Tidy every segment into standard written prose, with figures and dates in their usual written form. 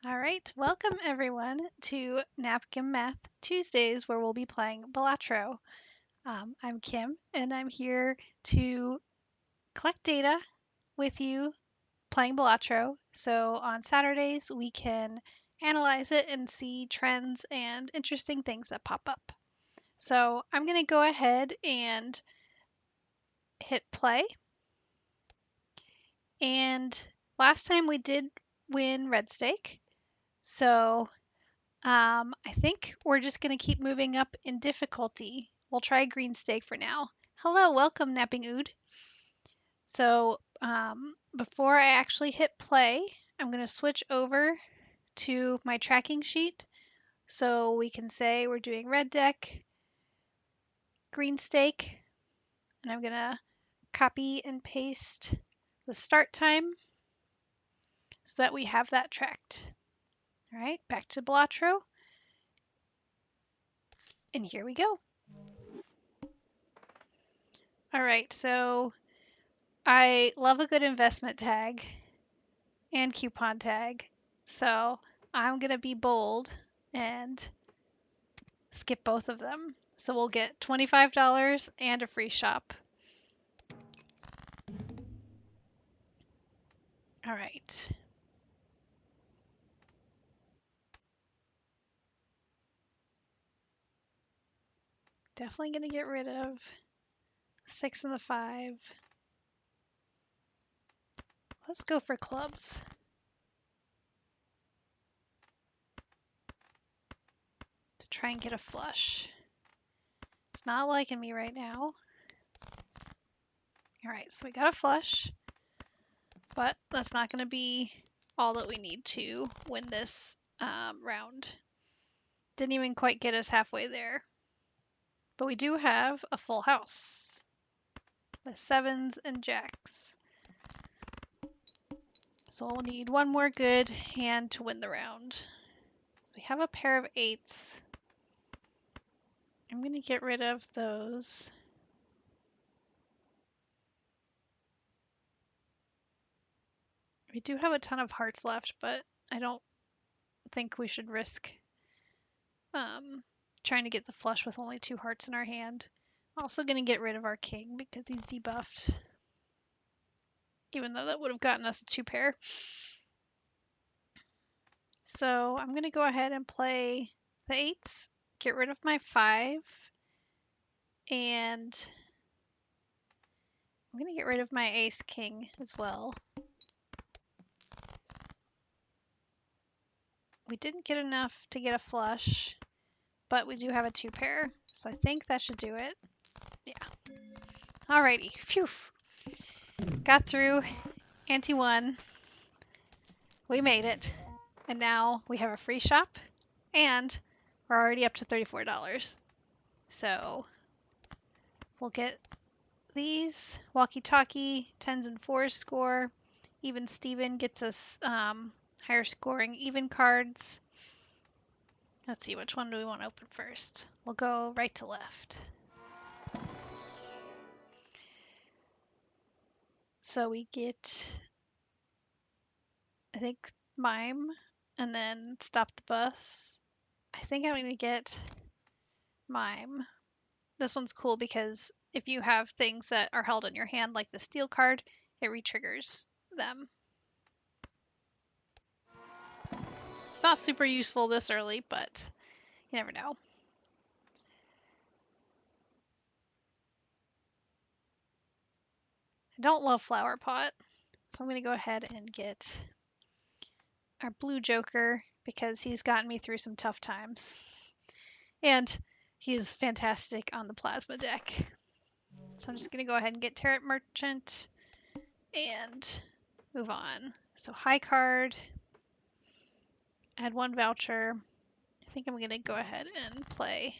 All right, welcome everyone to NapKim Math Tuesdays, where we'll be playing Balatro. I'm Kim, and I'm here to collect data with you playing Balatro. So on Saturdays, we can analyze it and see trends and interesting things that pop up. So I'm going to go ahead and hit play. And last time we did win red stake. So I think we're just going to keep moving up in difficulty. We'll try green steak for now. Hello, welcome, Napping Ood. So before I actually hit play, I'm going to switch over to my tracking sheet so we can say we're doing red deck, green steak, and I'm going to copy and paste the start time so that we have that tracked. All right, back to Balatro. And here we go. All right, so I love a good investment tag and coupon tag, so I'm going to be bold and skip both of them. So we'll get $25 and a free shop. All right. Definitely going to get rid of 6 and the 5. Let's go for clubs. To try and get a flush. It's not liking me right now. All right, so we got a flush, but that's not going to be all that we need to win this round. Didn't even quite get us halfway there. But we do have a full house with 7s and jacks. So we'll need one more good hand to win the round. So we have a pair of 8s. I'm going to get rid of those. We do have a ton of hearts left, but I don't think we should risk trying to get the flush with only 2 hearts in our hand. Also going to get rid of our king because he's debuffed. Even though that would have gotten us a 2 pair. So I'm going to go ahead and play the 8s, get rid of my 5, and I'm going to get rid of my ace king as well. We didn't get enough to get a flush, but we do have a 2 pair, so I think that should do it. Yeah. Alrighty. Phew. Got through. Ante won. We made it. And now we have a free shop, and we're already up to $34. So we'll get these. Walkie-talkie, 10s and 4s score. Even Steven gets us higher scoring even cards. Let's see, which one do we want to open first? We'll go right to left. So we get, I think, Mime, and then Stop the Bus. I think I'm going to get Mime. This one's cool because if you have things that are held in your hand, like the steel card, it re-triggers them. It's not super useful this early, but you never know. I don't love Flower Pot, so I'm going to go ahead and get our blue Joker because he's gotten me through some tough times. And he is fantastic on the Plasma deck. So I'm just going to go ahead and get Tarot Merchant and move on. So high card, add 1 voucher. I think I'm going to go ahead and play.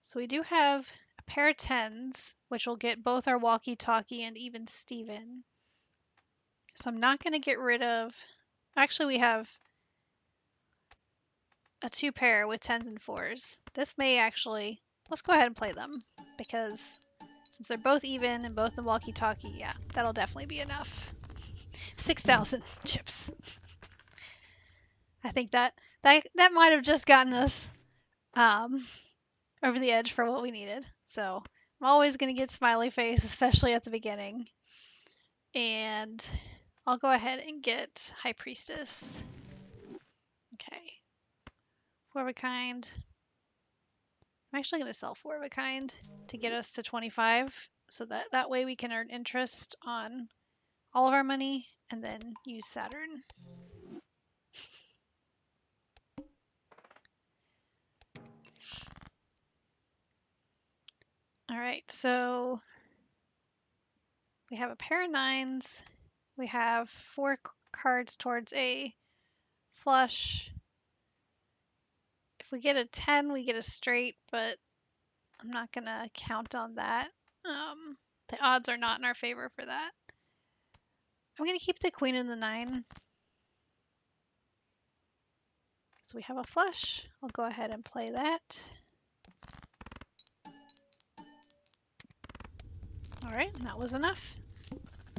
So we do have a pair of 10s, which will get both our walkie-talkie and even Steven. So I'm not going to get rid of... Actually, we have a 2 pair with 10s and 4s. This may actually... Let's go ahead and play them, because since they're both even and both in walkie-talkie, yeah, that'll definitely be enough. 6,000 chips. I think that might have just gotten us over the edge for what we needed. So I'm always going to get smiley face, especially at the beginning. And I'll go ahead and get High Priestess. Okay. 4 of a kind. I'm actually going to sell 4 of a kind to get us to 25 so that way we can earn interest on all of our money and then use Saturn. All right, so we have a pair of 9s. We have 4 cards towards a flush. If we get a 10, we get a straight, but I'm not going to count on that. The odds are not in our favor for that. I'm going to keep the queen and the 9. So we have a flush. I'll go ahead and play that. All right, that was enough.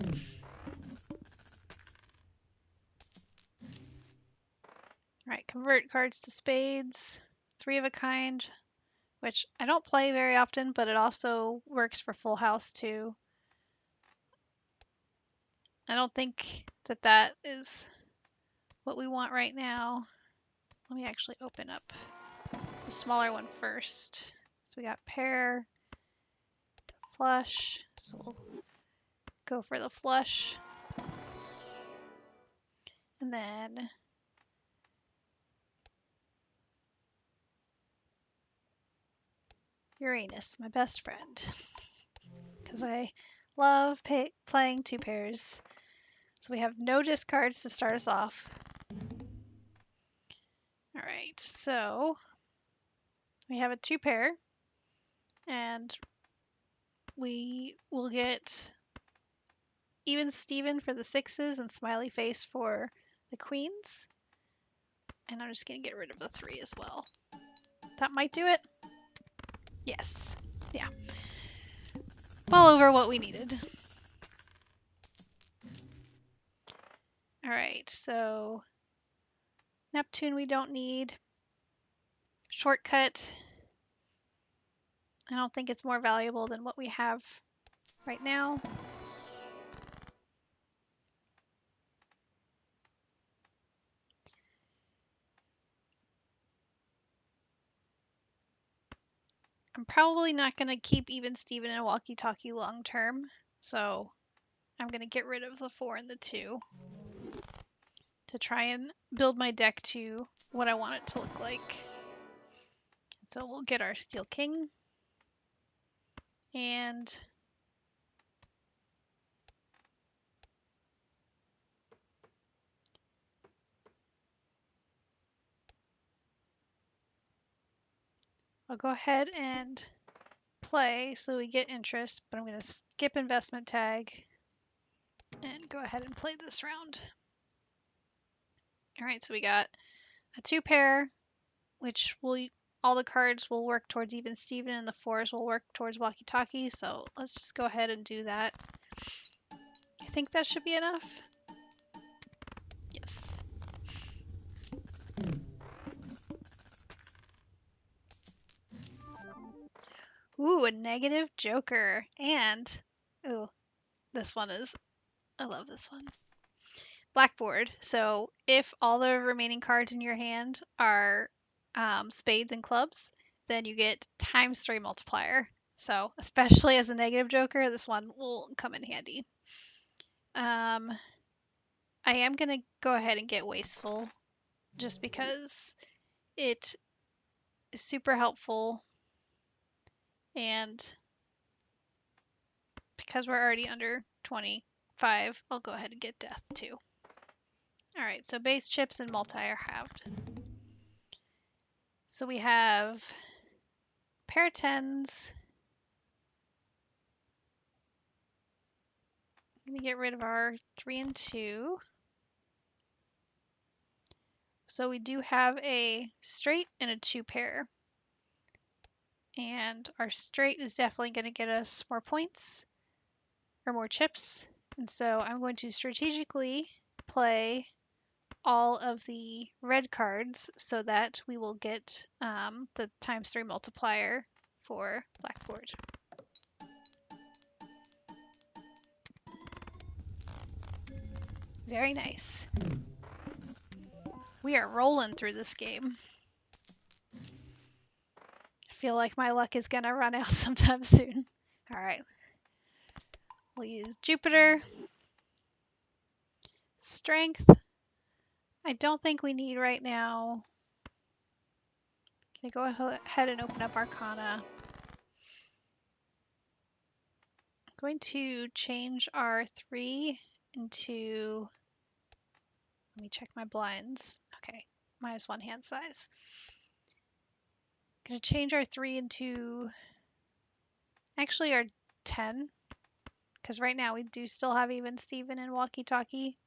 All right, convert cards to spades. 3 of a kind, which I don't play very often, but it also works for full house too. I don't think that is what we want right now. Let me actually open up the smaller one first. So we got pair, flush, so we'll go for the flush. And then Uranus, my best friend, because I love playing 2 pairs. So we have no discards to start us off. All right, so we have a 2 pair, and we will get even Steven for the 6s and smiley face for the queens. And I'm just going to get rid of the 3 as well. That might do it. Yes. Yeah. Well over what we needed. All right, so Neptune we don't need. Shortcut. I don't think it's more valuable than what we have right now. I'm probably not going to keep even Steven and walkie-talkie long term, so I'm going to get rid of the 4 and the 2 to try and build my deck to what I want it to look like. So we'll get our Steel King, and I'll go ahead and play so we get interest, but I'm going to skip investment tag and go ahead and play this round. All right, so we got a 2 pair, which all the cards will work towards even Steven, and the 4s will work towards walkie-talkie, so let's just go ahead and do that. I think that should be enough. Yes. Ooh, a negative joker. And, ooh, this one is, I love this one. Blackboard. So if all the remaining cards in your hand are spades and clubs, then you get ×3 multiplier. So especially as a negative joker, this one will come in handy. I am going to go ahead and get Wasteful just because it is super helpful, and because we're already under 25, I'll go ahead and get Death too. All right, so base chips and multi are halved. So we have pair of 10s. I'm going to get rid of our 3 and 2. So we do have a straight and a 2 pair. And our straight is definitely going to get us more points, or more chips, And so I'm going to strategically play all of the red cards so that we will get the ×3 multiplier for blackboard. Very nice. We are rolling through this game. I feel like my luck is gonna run out sometime soon. Alright. We'll use Jupiter. Strength. I don't think we need right now. Can I go ahead and open up Arcana? I'm going to change our 3 into... Let me check my blinds. Okay, -1 hand size. I'm going to change our 3 into... Actually, our 10. Because right now we do still have Even Steven and Walkie Talkie.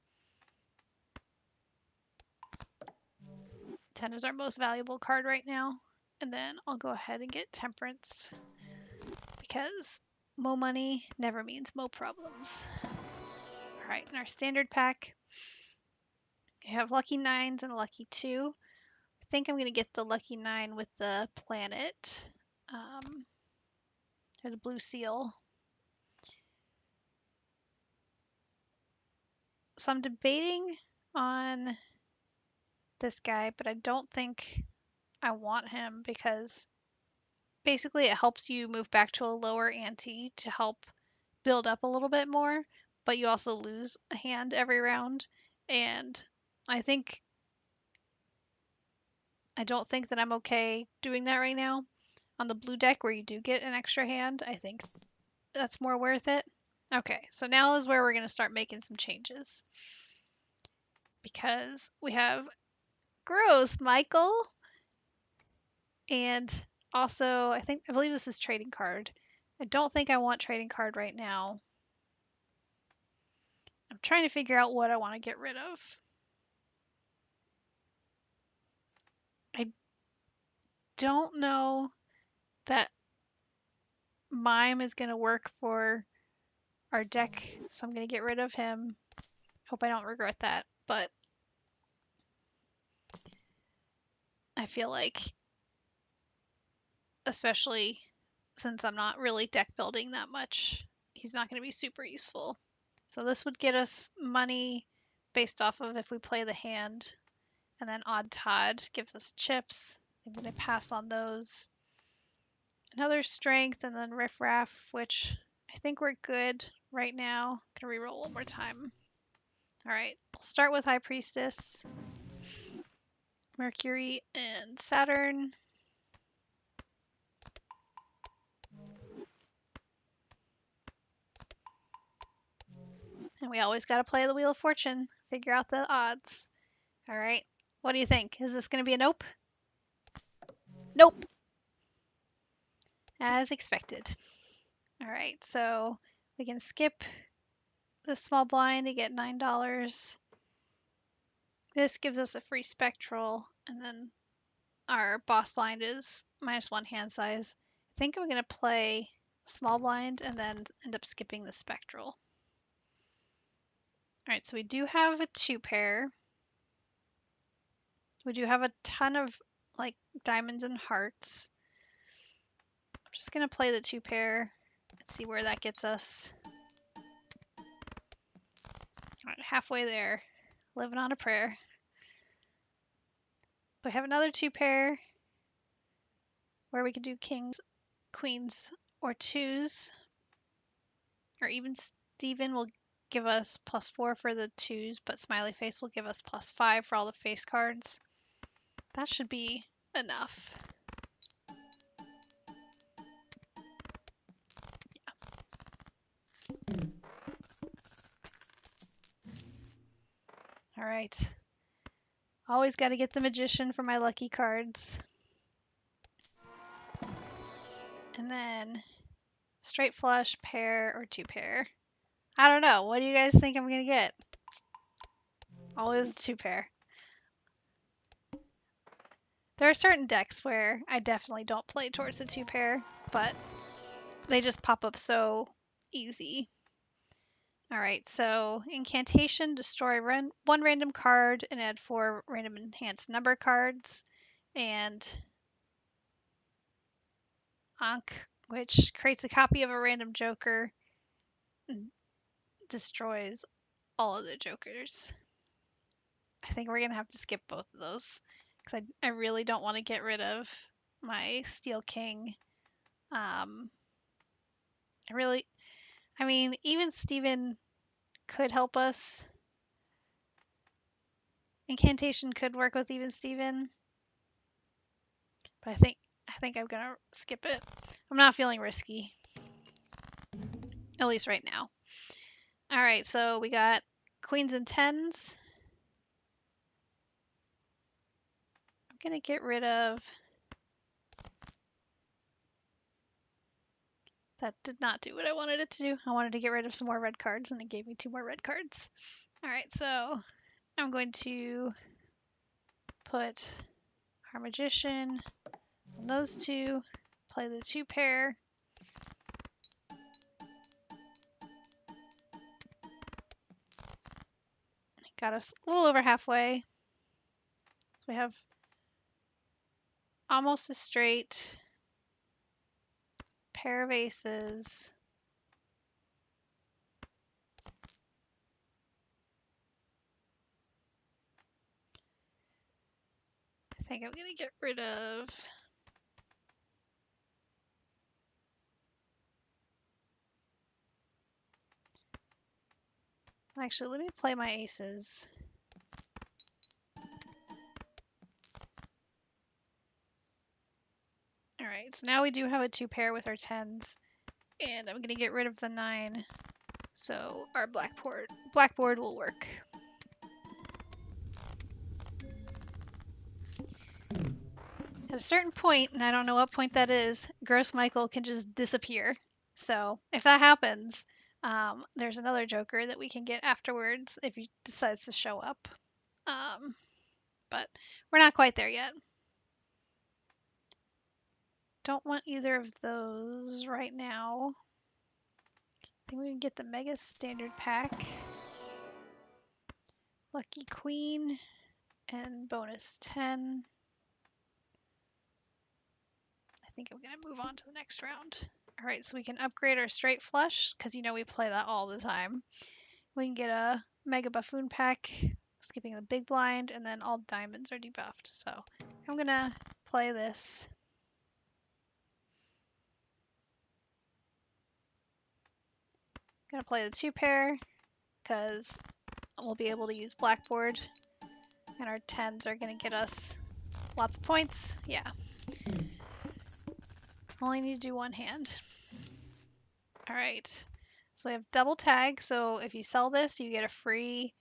10 is our most valuable card right now. And then I'll go ahead and get Temperance. Because mo money never means mo problems. Alright, in our standard pack, we have Lucky 9s and Lucky 2. I think I'm going to get the Lucky 9 with the planet. Or the blue seal. So I'm debating on this guy, but I don't think I want him because basically it helps you move back to a lower ante to help build up a little bit more, but you also lose a hand every round. And I don't think that I'm okay doing that right now. On the blue deck where you do get an extra hand, I think that's more worth it. Okay, so now is where we're going to start making some changes. Because we have Gros Michel. And also, I believe this is trading card. I don't think I want trading card right now. I'm trying to figure out what I want to get rid of. I don't know that Mime is going to work for our deck, so I'm going to get rid of him. Hope I don't regret that, but I feel like, especially since I'm not really deck building that much, he's not going to be super useful. So this would get us money based off of if we play the hand, and then Odd Todd gives us chips. I'm going to pass on those. Another strength, and then Riff Raff, which I think we're good right now. I'm going to reroll one more time. Alright, we'll start with High Priestess, Mercury, and Saturn. And we always got to play the Wheel of Fortune, figure out the odds. Alright, what do you think? Is this going to be a nope? Nope! As expected. Alright, so we can skip the small blind to get $9. This gives us a free spectral, and then our boss blind is -1 hand size. I think I'm going to play small blind and then end up skipping the spectral. Alright, so we do have a 2-pair. We do have a ton of like diamonds and hearts. I'm just going to play the 2-pair and see where that gets us. Alright, halfway there. Living on a prayer. But we have another 2-pair where we can do kings, queens, or 2s. Or even Steven will give us +4 for the 2s, but Smiley Face will give us +5 for all the face cards. That should be enough. Yeah. Alright. Always got to get the Magician for my lucky cards. And then straight flush, pair, or 2-pair. I don't know. What do you guys think I'm going to get? Always 2-pair. There are certain decks where I definitely don't play towards the 2-pair, but they just pop up so easy. Alright, so incantation, destroy one random card and add 4 random enhanced number cards. And Ankh, which creates a copy of a random joker and destroys all of the jokers. I think we're going to have to skip both of those because I really don't want to get rid of my Steel King. I mean, even Steven could help us. Incantation could work with even Steven. But I think I'm gonna skip it. I'm not feeling risky. At least right now. Alright, so we got queens and tens. I'm gonna get rid of... That did not do what I wanted it to do. I wanted to get rid of some more red cards and it gave me 2 more red cards. Alright, so I'm going to put our magician on those 2, play the 2 pair. Got us a little over halfway. So we have almost a straight, pair of aces. I think I'm going to get rid of... Actually, let me play my aces. Alright, so now we do have a 2 pair with our 10s. And I'm going to get rid of the 9. So our blackboard will work. At a certain point, and I don't know what point that is, Gros Michel can just disappear. So if that happens, there's another joker that we can get afterwards if he decides to show up. But we're not quite there yet. Don't want either of those right now. I think we can get the Mega Standard Pack. Lucky Queen and bonus 10. I think I'm going to move on to the next round. Alright, so we can upgrade our straight flush, because you know we play that all the time. We can get a Mega Buffoon Pack, skipping the big blind, and then all diamonds are debuffed. So I'm going to play this. I'm going to play the 2 pair, because we'll be able to use blackboard, and our 10s are going to get us lots of points. Yeah. Only need to do 1 hand. Alright, so we have double tag, so if you sell this, you get a free,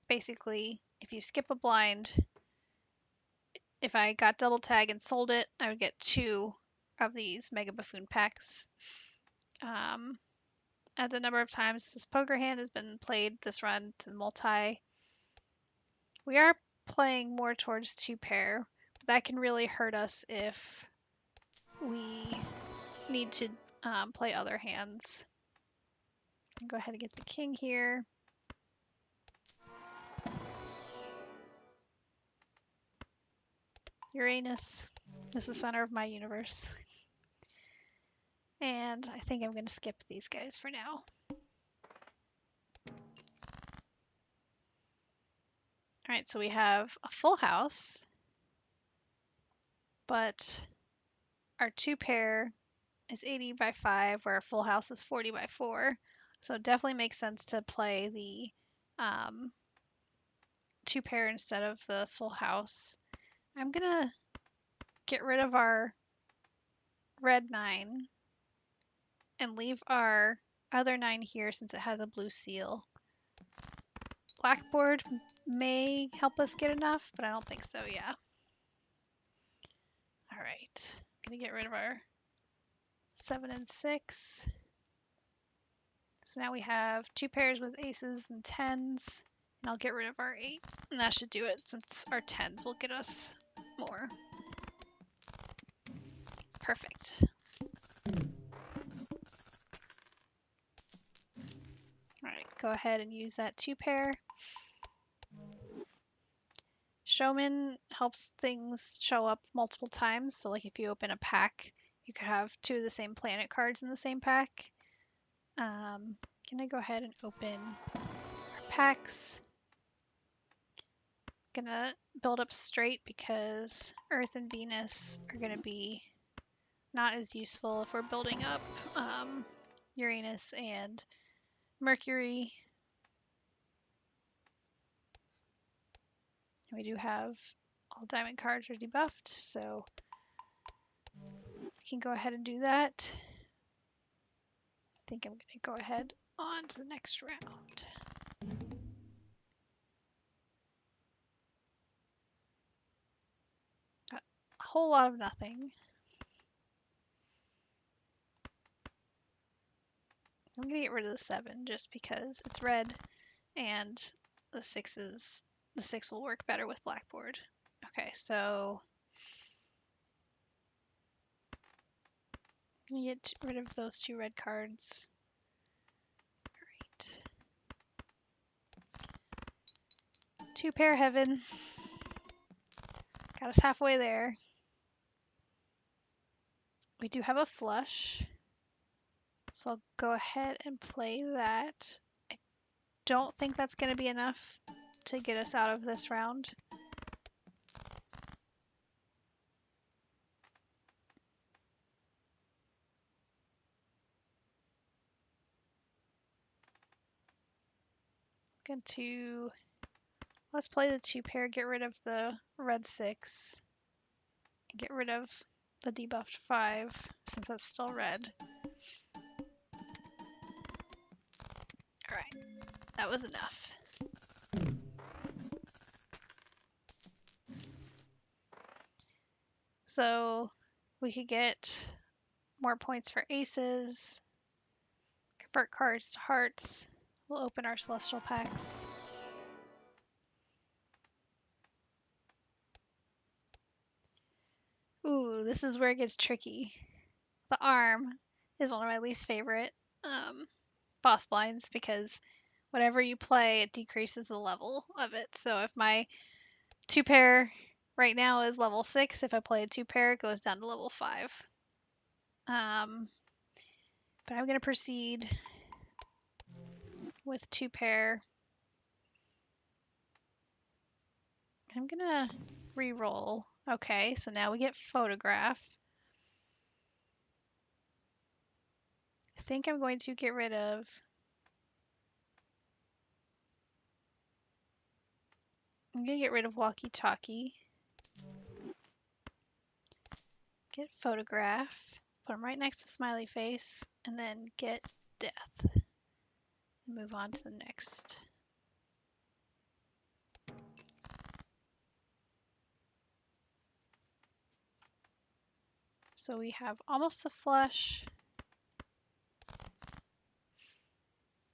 basically, if you skip a blind, if I got double tag and sold it, I would get 2 of these Mega Buffoon packs. At the number of times this poker hand has been played this run to multi. We are playing more towards 2 pair, but that can really hurt us if we need to play other hands. Go ahead and get the king here. Uranus is the center of my universe. And I think I'm going to skip these guys for now. Alright, so we have a full house, but our 2 pair is 80 by 5, where our full house is 40 by 4. So it definitely makes sense to play the 2 pair instead of the full house. I'm going to get rid of our red 9 and leave our other 9 here since it has a blue seal. Blackboard may help us get enough, but I don't think so, yeah. Alright, I'm gonna get rid of our 7 and 6. So now we have 2 pairs with aces and 10s, and I'll get rid of our 8. And that should do it since our 10s will get us more. Perfect. go ahead and use that 2 pair. Showman helps things show up multiple times. So like if you open a pack, you could have 2 of the same planet cards in the same pack. Can I go ahead and open our packs? Gonna build up straight because Earth and Venus are gonna be not as useful if we're building up Uranus and Mercury. We do have all diamond cards are debuffed, so we can go ahead and do that. I think I'm gonna go ahead on to the next round. Got a whole lot of nothing. I'm gonna get rid of the 7 just because it's red and the 6 will work better with blackboard. Okay, so I'm gonna get rid of those 2 red cards. Alright. 2 pair heaven. Got us halfway there. We do have a flush. So I'll go ahead and play that. I don't think that's going to be enough to get us out of this round. Going to let's play the 2 pair, get rid of the red 6, and get rid of the debuffed 5 since that's still red. Alright, that was enough. So we could get more points for aces, convert cards to hearts. We'll open our celestial packs. Ooh, this is where it gets tricky. The arm is one of my least favorite boss blinds because whatever you play, it decreases the level of it. So if my 2 pair right now is level 6, if I play a 2 pair, it goes down to level 5. But I'm going to proceed with 2 pair. I'm going to re-roll. Okay, so now we get photograph. I think I'm going to get rid of walkie-talkie. Get photograph. Put them right next to smiley face, and then get death. And move on to the next. So we have almost the flush.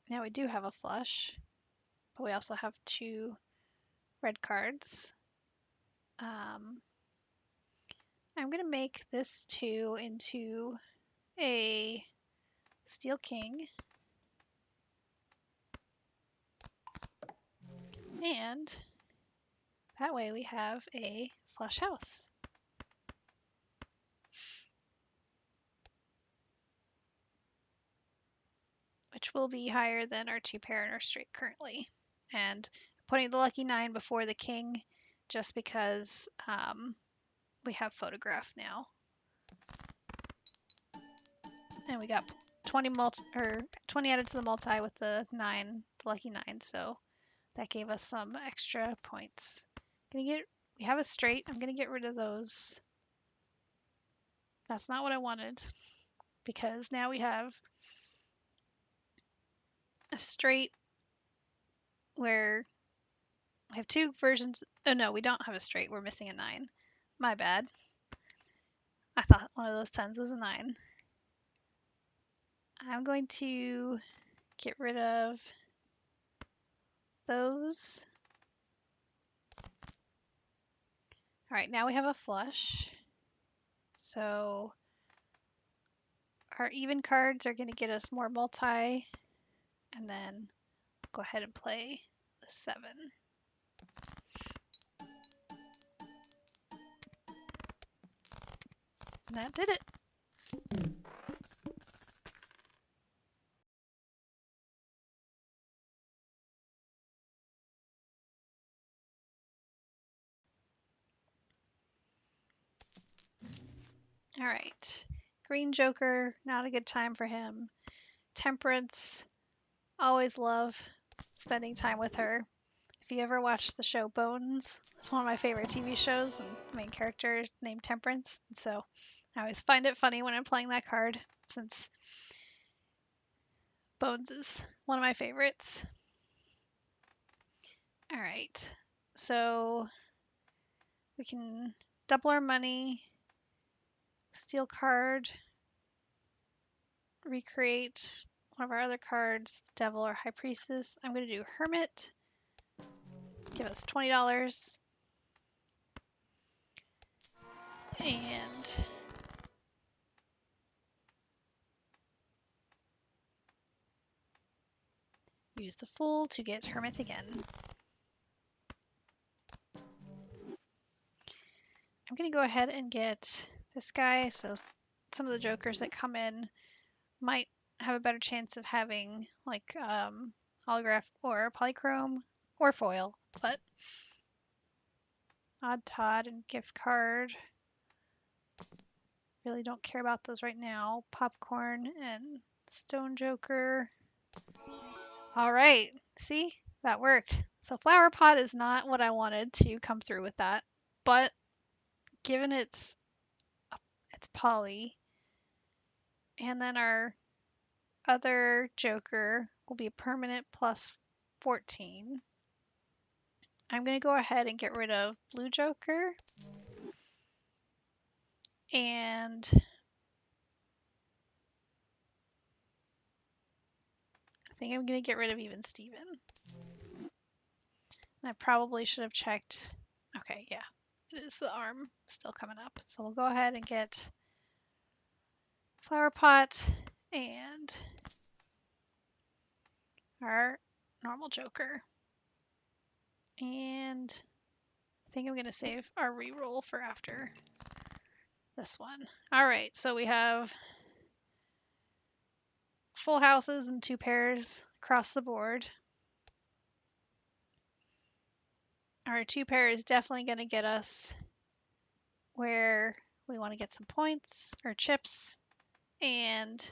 Now we do have a flush, but we also have 2 red cards. I'm going to make this 2 into a steel king. And that way we have a flush house. Which will be higher than our 2 pair and our straight currently. And putting the lucky 9 before the king just because we have photograph now. And we got 20 added to the multi with the 9, the lucky 9, so that gave us some extra points. We have a straight. I'm gonna get rid of those. That's not what I wanted because now we have a straight where we have 2 versions. Oh no, we don't have a straight. We're missing a 9. My bad. I thought one of those 10s was a 9. I'm going to get rid of those. Alright, now we have a flush. So our even cards are going to get us more multi, and then Go ahead and play the 7. And that did it. All right. Green Joker, not a good time for him. Temperance, always love spending time with her. If you ever watched the show Bones, it's one of my favorite TV shows, and the main character is named Temperance. So I always find it funny when I'm playing that card, since Bones is one of my favorites. All right, so we can double our money, steal card, recreate one of our other cards, Devil or High Priestess. I'm going to do Hermit, give us $20, and use the Fool to get Hermit again. I'm going to go ahead and get this guy, so some of the jokers that come in might have a better chance of having like holograph or polychrome or foil, but Odd Todd and gift card. Really don't care about those right now. Popcorn and Stone Joker. All right, see, that worked. So Flower Pot is not what I wanted to come through with that, but given it's poly, and then our other Joker will be permanent plus 14. I'm going to go ahead and get rid of Blue Joker. And I think I'm going to get rid of even Steven. I probably should have checked. Okay, yeah, it is the arm still coming up. So we'll go ahead and get Flower Pot and our normal Joker. And I think I'm going to save our reroll for after this one. All right, so we have full houses and 2 pairs across the board. Our 2 pair is definitely going to get us where we want to get some points or chips. And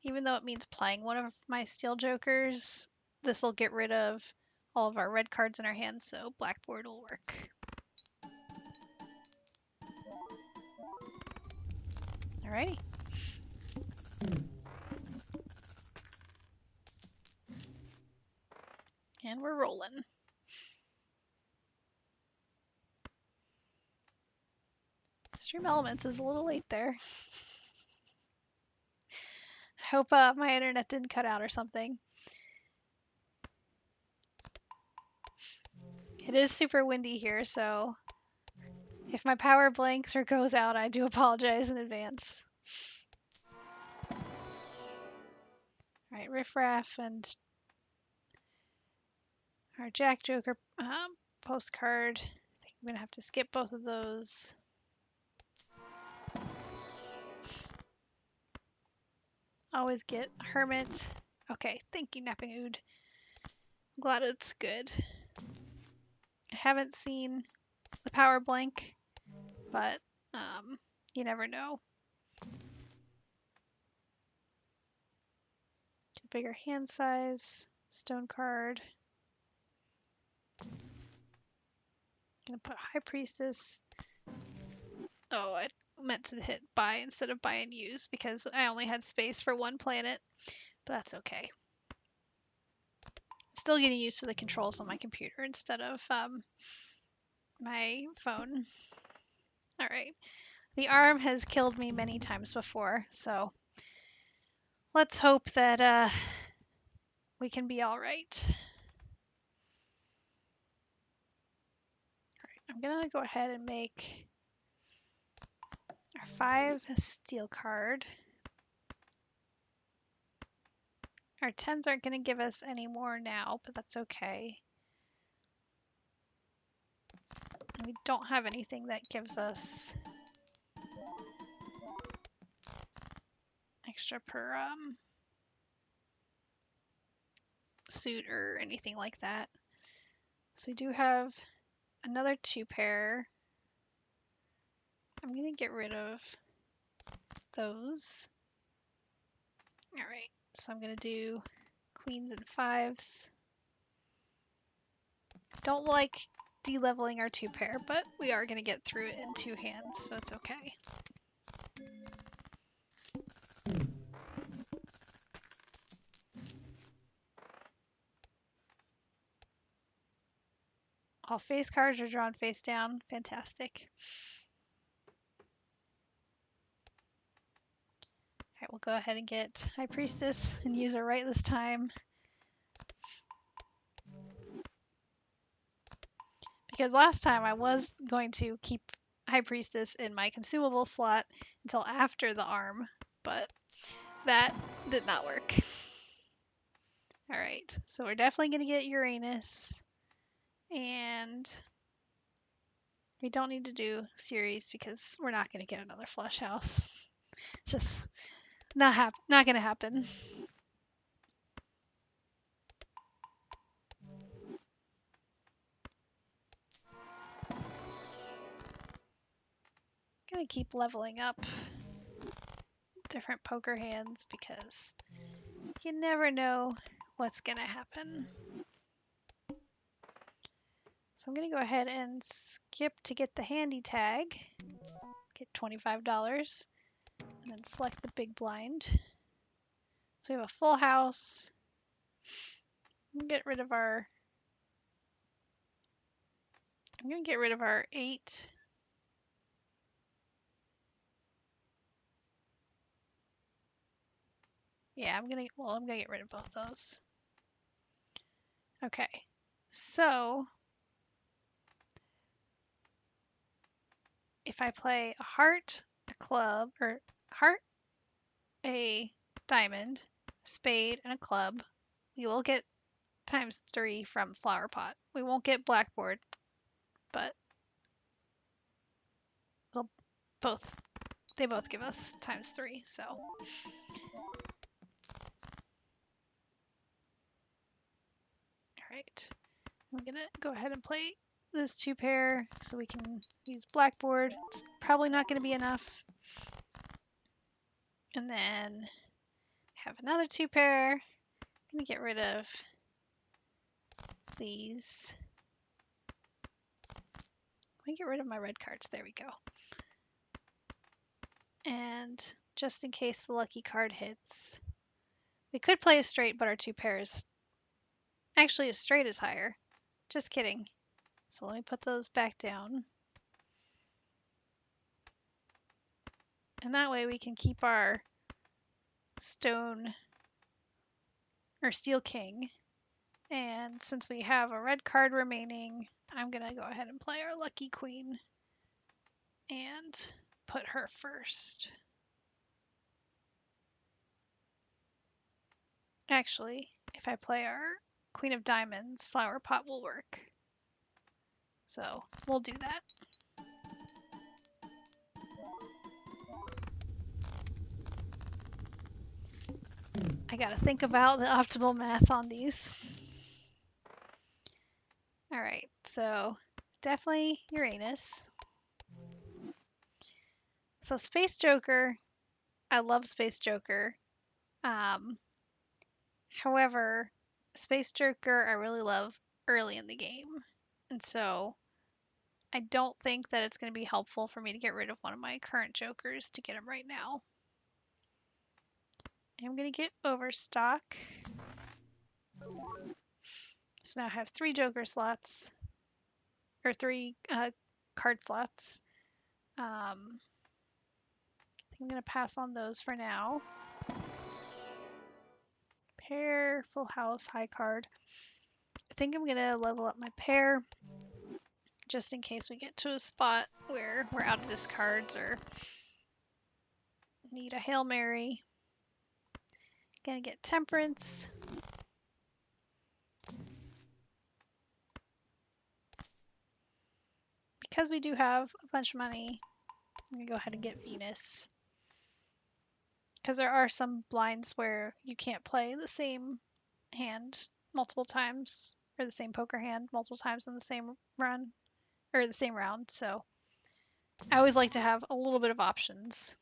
even though it means playing one of my steel jokers, this will get rid of all of our red cards in our hands, so blackboard will work. Alrighty. And we're rolling. Stream Elements is a little late there. I hope my internet didn't cut out or something. It is super windy here, so if my power blinks or goes out, I do apologize in advance. Alright, Riff Raff and our Jack Joker postcard. I think I'm going to have to skip both of those. Always get Hermit. Okay, thank you, Napping Ood. I'm glad it's good. I haven't seen the power blank, but you never know. Bigger hand size, stone card. Gonna put High Priestess. Oh, I meant to hit buy instead of buy and use because I only had space for 1 planet, but that's okay. Still getting used to the controls on my computer instead of my phone. All right. The arm has killed me many times before, so let's hope that we can be all right. All right, I'm gonna go ahead and make our 5 steel card. Our 10s aren't going to give us any more now, but that's okay. We don't have anything that gives us extra per suit or anything like that. So we do have another 2 pair. I'm going to get rid of those. Alright, so I'm going to do queens and 5s. Don't like de-leveling our 2 pair, but we are going to get through it in 2 hands, so it's okay. All face cards are drawn face down. Fantastic. Alright, we'll go ahead and get High Priestess and use her right this time. Because last time I was going to keep High Priestess in my consumable slot until after the arm, but that did not work. Alright, so we're definitely going to get Uranus, and we don't need to do series because we're not going to get another flush house. Just not going to happen. Gonna keep leveling up different poker hands because you never know what's gonna happen. So I'm gonna go ahead and skip to get the handy tag, get $25, and then select the big blind. So we have a full house. I'm gonna get rid of our 8. Yeah, I'm gonna get rid of both those. Okay, so if I play a heart, a club, or heart, a diamond, a spade, and a club, we will get ×3 from flower pot. We won't get blackboard, but they both give us ×3, so. Alright, I'm gonna go ahead and play this 2 pair so we can use blackboard. It's probably not gonna be enough. And then have another 2 pair. I'm gonna get rid of these. Let me get rid of my red cards. There we go. And just in case the lucky card hits, we could play a straight, but our 2 pairs. Actually, a straight is higher. Just kidding. So let me put those back down. And that way we can keep our stone or steel king. And since we have a red card remaining, I'm going to go ahead and play our lucky queen and put her first. Actually, if I play our queen of diamonds, flower pot will work. So we'll do that. I gotta think about the optimal math on these. Alright, so definitely Uranus. So Space Joker, I love Space Joker. However, Space Joker I really love early in the game. And so I don't think that it's going to be helpful for me to get rid of one of my current Jokers to get him right now. I'm going to get Overstock. So now I have 3 Joker slots, or 3 card slots. I think I'm going to pass on those for now. Pair, full house, high card. I think I'm going to level up my pair just in case we get to a spot where we're out of discards or need a Hail Mary. Gonna get temperance. Because we do have a bunch of money, I'm gonna go ahead and get Venus. Because there are some blinds where you can't play the same hand multiple times, or the same poker hand multiple times in the same run, or the same round, so I always like to have a little bit of options.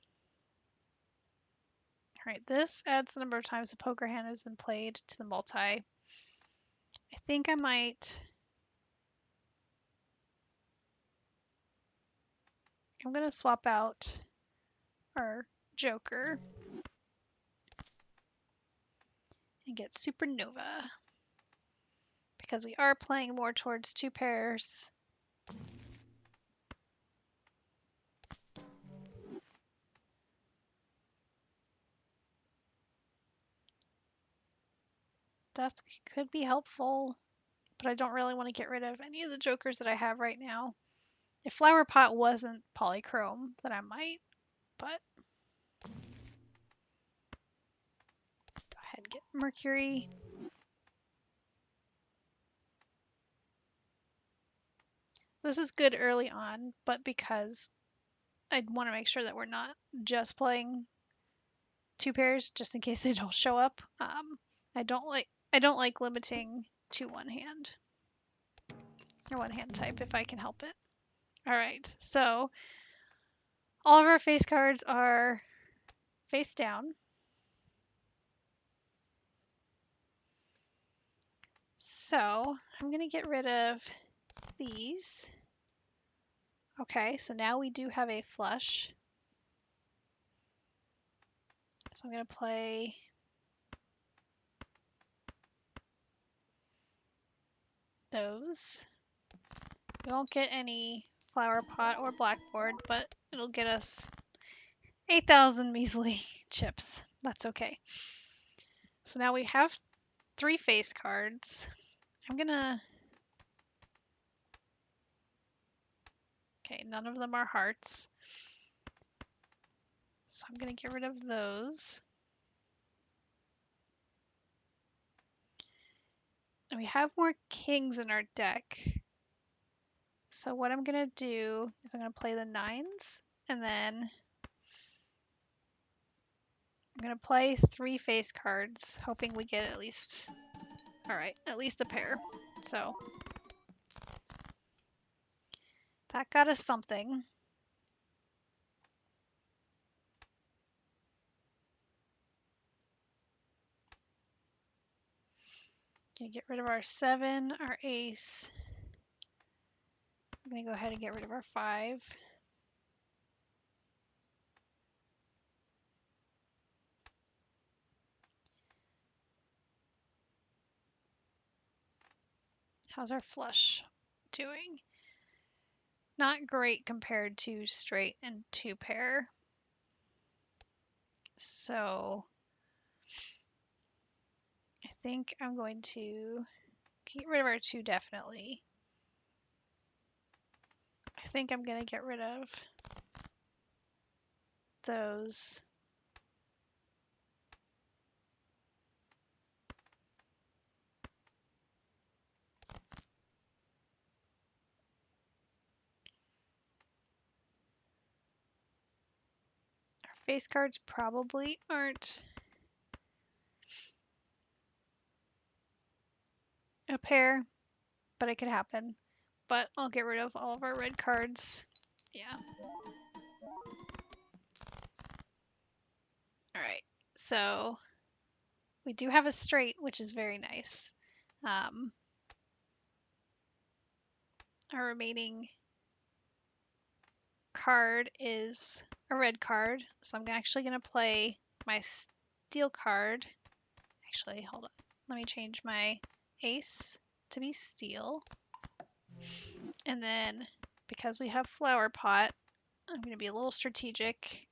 Alright, this adds the number of times the poker hand has been played to the multi. I think I might... I'm going to swap out our Joker and get Supernova. Because we are playing more towards 2 pairs. Dusk could be helpful, but I don't really want to get rid of any of the Jokers that I have right now. If Flower Pot wasn't Polychrome, then I might, but go ahead and get Mercury. This is good early on, but because I'd want to make sure that we're not just playing 2 pairs, just in case they don't show up. I don't like limiting to one hand or one hand type if I can help it. All right, so all of our face cards are face down. So I'm gonna get rid of these. Okay, so now we do have a flush. So I'm gonna play those. We won't get any flower pot or blackboard, but it'll get us 8,000 measly chips. That's okay. So now we have 3 face cards. I'm gonna... Okay, none of them are hearts. So I'm gonna get rid of those. And we have more kings in our deck. So what I'm gonna do is I'm gonna play the 9s, and then I'm gonna play 3 face cards, hoping we get at least, alright, at least a pair. So that got us something. Gonna get rid of our 7, our ace. I'm gonna go ahead and get rid of our 5. How's our flush doing? Not great compared to straight and 2 pair. So I think I'm going to get rid of our 2 definitely. I think I'm going to get rid of those. Our face cards probably aren't a pair, but it could happen. But I'll get rid of all of our red cards. Yeah. Alright, so we do have a straight, which is very nice. Our remaining card is a red card, so I'm actually going to play my steel card. Actually, hold on. Let me change my ace to be steel. And then, because we have flower pot, I'm going to be a little strategic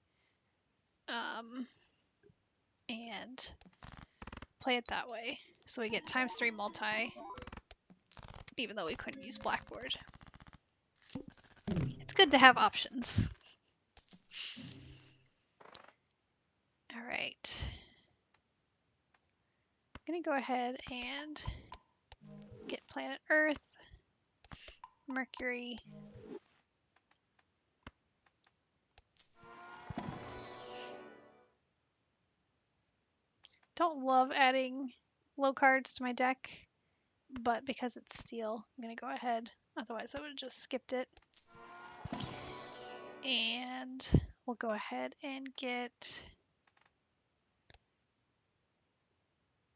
and play it that way. So we get ×3 multi, even though we couldn't use blackboard. It's good to have options. All right. going to go ahead and get planet Earth, Mercury, don't love adding low cards to my deck, but because it's steel, I'm going to go ahead. Otherwise, I would have just skipped it. And we'll go ahead and get...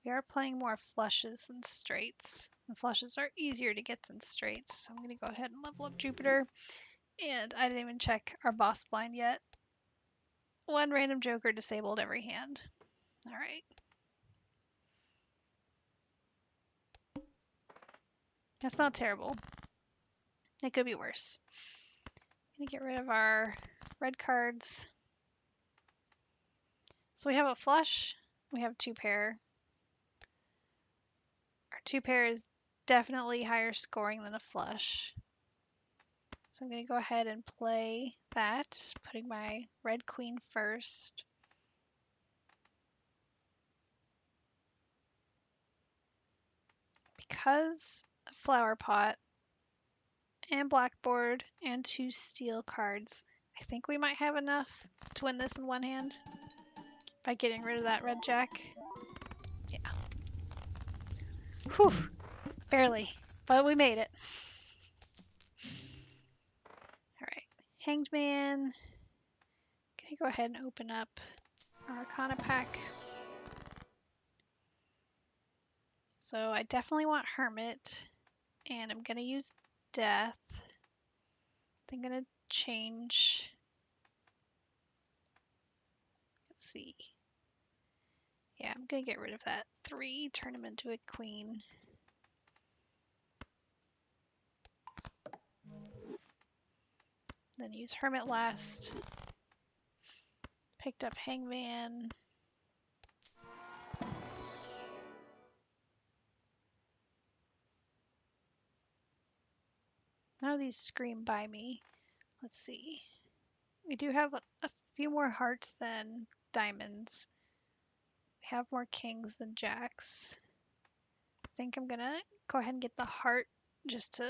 We are playing more flushes than straights. And flushes are easier to get than straights. So I'm going to go ahead and level up Jupiter. And I didn't even check our boss blind yet. One random joker disabled every hand. Alright. That's not terrible. It could be worse. I'm going to get rid of our red cards. So we have a flush. We have two pair. Our two pair is definitely higher scoring than a flush. So I'm going to go ahead and play that, putting my red queen first. Because a flower pot and blackboard and two steel cards, I think we might have enough to win this in one hand by getting rid of that red jack. Yeah. Whew. Barely, but we made it. Alright. Hanged Man. Can I go ahead and open up our Arcana pack? So I definitely want Hermit, and I'm going to use Death. I'm going to change. Let's see. Yeah, I'm going to get rid of that 3, turn him into a queen. Then use Hermit last. Picked up Hangman. None of these scream by me. Let's see. We do have a few more hearts than diamonds. We have more kings than jacks. I think I'm gonna go ahead and get the heart just to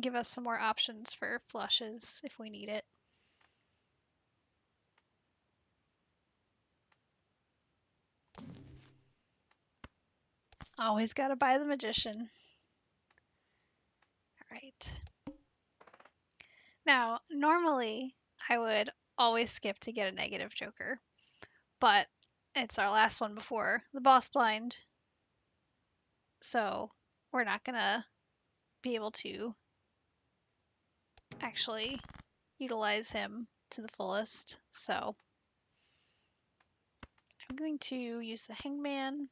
give us some more options for flushes if we need it. Always gotta buy the magician. Alright. Now, normally I would always skip to get a negative joker, but it's our last one before the boss blind, so we're not gonna be able to actually utilize him to the fullest. So I'm going to use the Hangman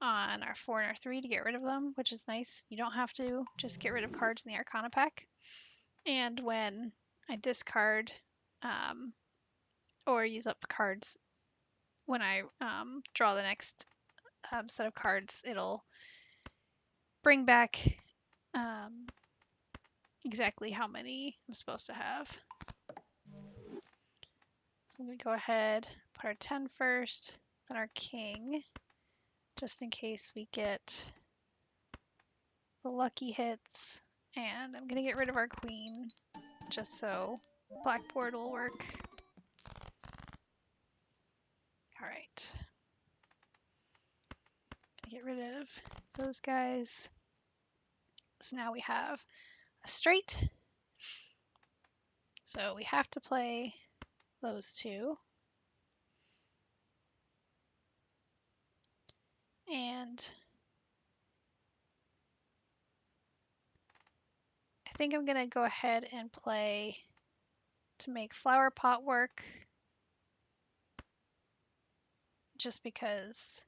on our 4 and our 3 to get rid of them, which is nice. You don't have to just get rid of cards in the Arcana pack. And when I discard or use up cards, when I draw the next set of cards, it'll bring back exactly how many I'm supposed to have. So I'm going to go ahead, put our 10 first, then our king, just in case we get the lucky hits. And I'm going to get rid of our queen, just so blackboard will work. Alright. Get rid of those guys. So now we have a straight. So we have to play those two. And I think I'm going to go ahead and play to make flower pot work, just because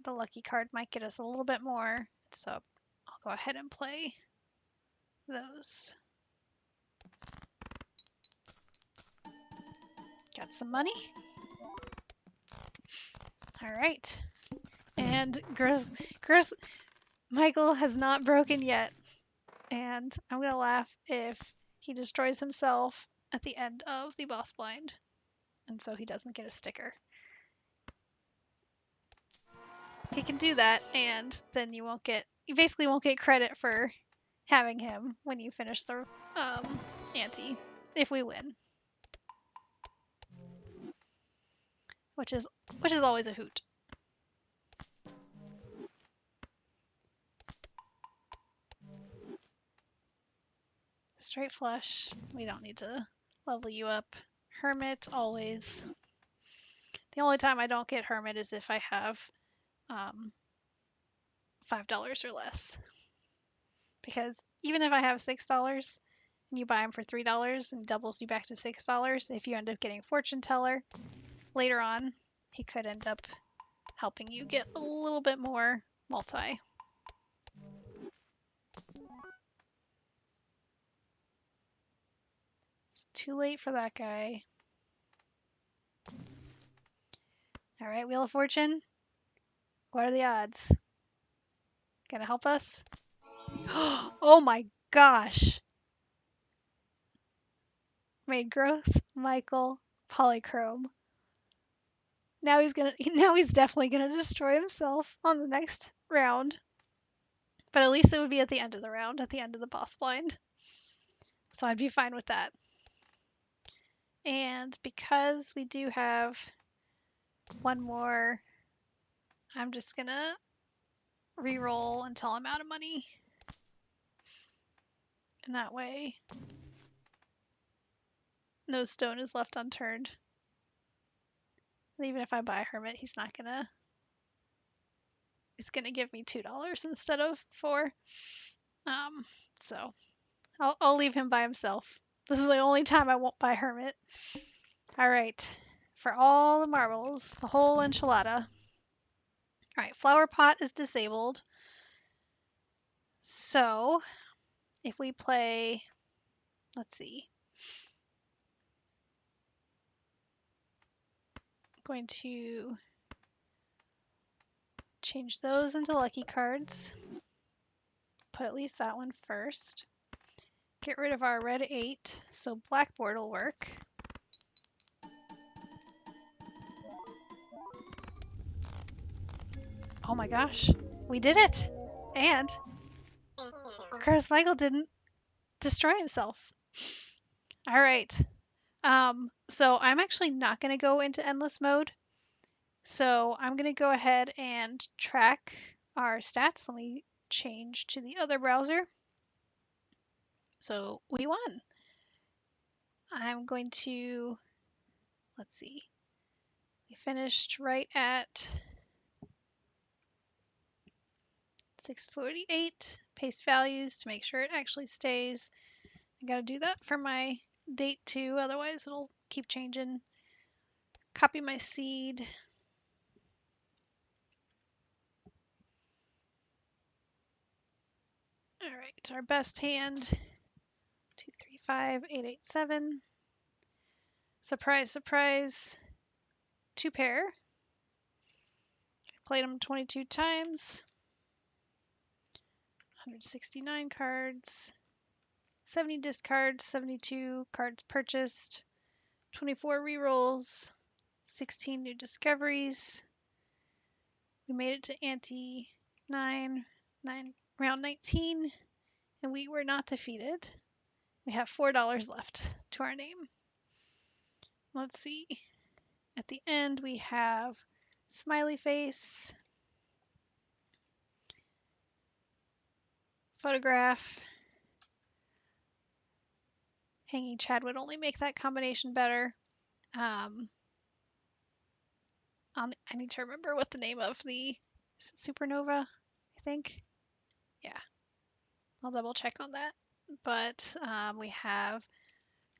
the lucky card might get us a little bit more. So I'll go ahead and play those. Got some money. All right. And Gros Michael has not broken yet. And I'm going to laugh if he destroys himself at the end of the boss blind. And so he doesn't get a sticker. he can do that, and then you basically won't get credit for having him when you finish the ante, if we win. Which is always a hoot. Straight flush. We don't need to level you up. Hermit, always. The only time I don't get Hermit is if I have $5 or less. Because even if I have $6 and you buy them for $3 and doubles you back to $6, if you end up getting Fortune Teller later on, he could end up helping you get a little bit more multi. It's too late for that guy. All right, Wheel of Fortune. What are the odds? Gonna help us? Oh my gosh! Made Gros Michel Polychrome. Now he's definitely gonna destroy himself on the next round. But at least it would be at the end of the round, at the end of the boss blind. So I'd be fine with that. And because we do have one more, I'm just gonna re-roll until I'm out of money. And that way, no stone is left unturned. And even if I buy Hermit, he's gonna give me $2 instead of 4. So I'll leave him by himself. This is the only time I won't buy Hermit. All right, for all the marbles, the whole enchilada. All right, flower pot is disabled. So if we play, let's see, I'm going to change those into lucky cards. Put at least that one first. Get rid of our red 8, so blackboard will work. Oh my gosh, we did it! And Gros Michel didn't destroy himself. All right. So I'm actually not going to go into endless mode. So I'm going to go ahead and track our stats. Let me change to the other browser. So we won. I'm going to, let's see, we finished right at 648. Paste values to make sure it actually stays. I got to do that for my date too, otherwise it'll keep changing. Copy my seed. All right, our best hand, 2, 3, 5, 8, 8, 7. Surprise, surprise, 2 pair. Played them 22 times. 169 cards, 70 discards, 72 cards purchased, 24 rerolls, 16 new discoveries. We made it to ante 9, round 19, and we were not defeated. We have $4 left to our name. Let's see. At the end, we have smiley face, photograph. Hanging Chad would only make that combination better. I need to remember what the name of the supernova, I think. Yeah, I'll double check on that. But we have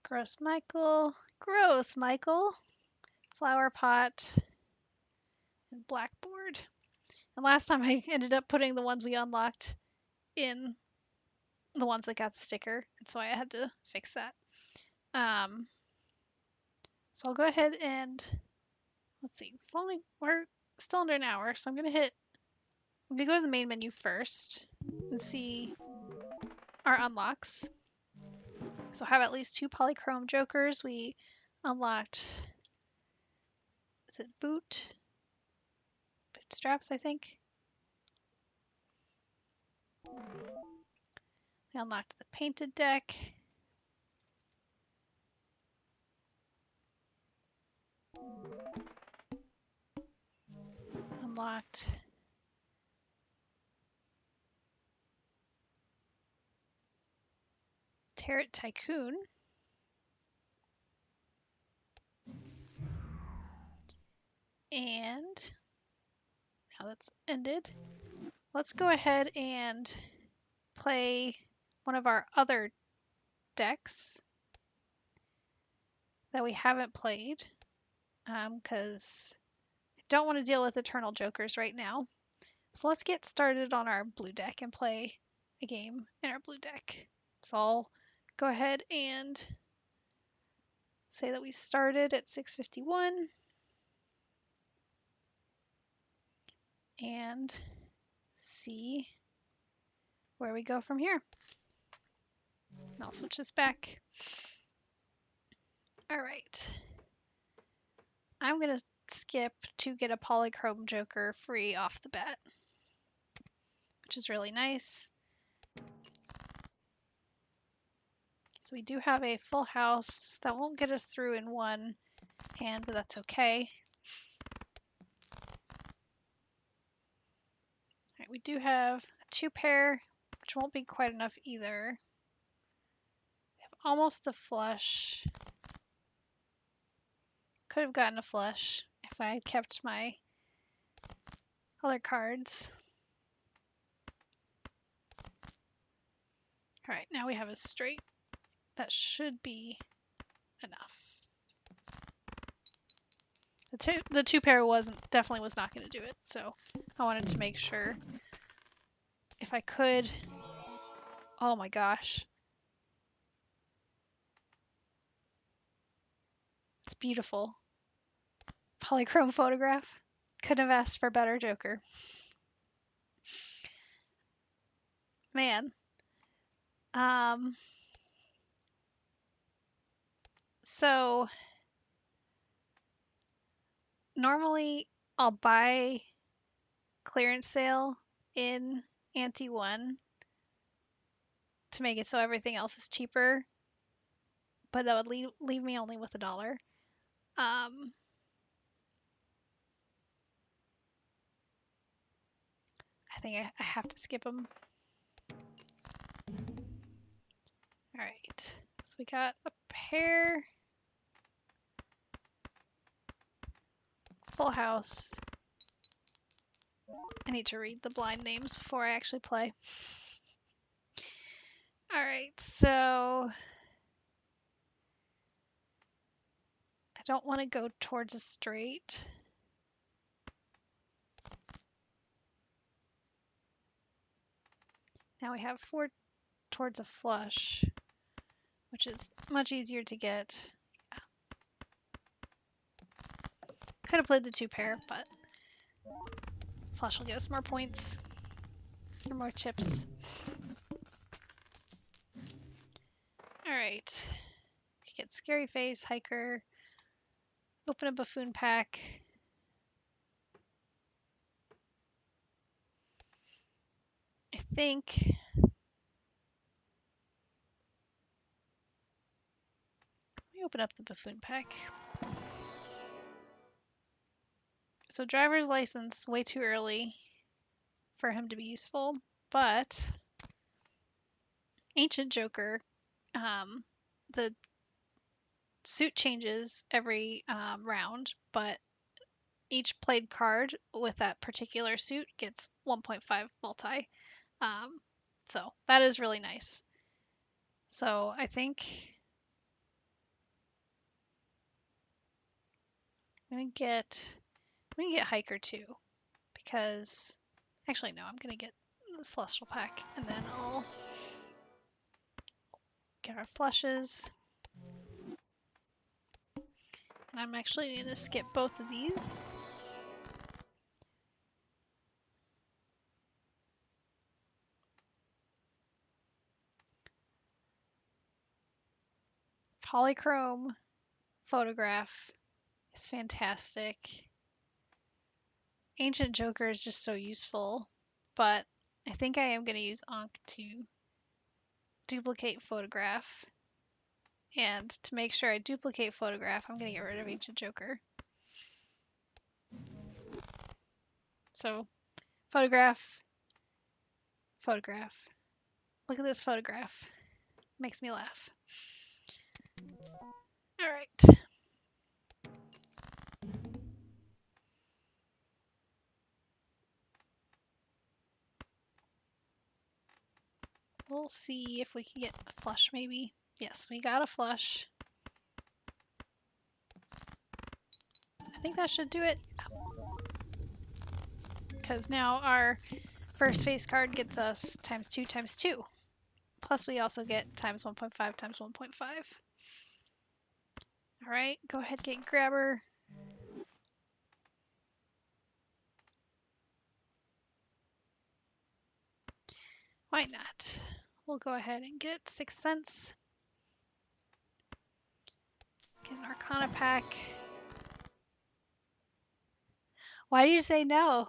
Gros Michel, flower pot, and blackboard. And last time I ended up putting the ones we unlocked in the ones that got the sticker, and so I had to fix that. So I'll go ahead and let's see. We're still under an hour, so I'm gonna go to the main menu first and see our unlocks. So have at least 2 polychrome jokers. We unlocked, is it bootstraps, I think? We unlocked the painted deck. Unlocked Tarot Tycoon. And now that's ended. Let's go ahead and play one of our other decks that we haven't played because I don't want to deal with Eternal Jokers right now. So let's get started on our blue deck and play a game in our blue deck. So I'll go ahead and say that we started at 6:51 and see where we go from here. And I'll switch this back. All right. I'm going to skip to get a Polychrome Joker free off the bat, which is really nice. So we do have a full house. That won't get us through in one hand, but that's okay. All right, we do have a 2-pair, which won't be quite enough either. We have almost a flush. Could have gotten a flush if I had kept my other cards. All right, now we have a straight. That should be enough. The 2-pair definitely was not going to do it, so I wanted to make sure if I could. Oh my gosh. It's beautiful. Polychrome Photograph. Couldn't have asked for a better Joker. Man. So normally I'll buy clearance sale in Ante 1 to make it so everything else is cheaper, but that would leave me only with $1. I think I have to skip them. All right, so we got a pair, full house. I need to read the blind names before I actually play. All right, so I don't want to go towards a straight. Now we have 4 towards a flush, which is much easier to get. Could have played the 2-pair, but flush will get us more points or more chips. All right. We get Scary Face, Hiker, open a Buffoon pack. I think let me open up the Buffoon pack. So driver's license, way too early for him to be useful, but Ancient Joker, the suit changes every round, but each played card with that particular suit gets 1.5 multi. So that is really nice. So I think I'm gonna get Hiker too, because actually no, I'm gonna get the Celestial pack and then I'll get our flushes. And I'm actually gonna skip both of these. Polychrome Photograph is fantastic. Ancient Joker is just so useful, but I think I am going to use Ankh to duplicate photograph. And to make sure I duplicate photograph, I'm going to get rid of ancient joker. So photograph, photograph. Look at this photograph. Makes me laugh. All right. We'll see if we can get a flush maybe. Yes, we got a flush. I think that should do it. Because now our first face card gets us times 2 times 2. Plus we also get times 1.5 times 1.5. Alright, go ahead, get grabber. Why not? We'll go ahead and get Sixth Sense. Get an Arcana pack. Why did you say no?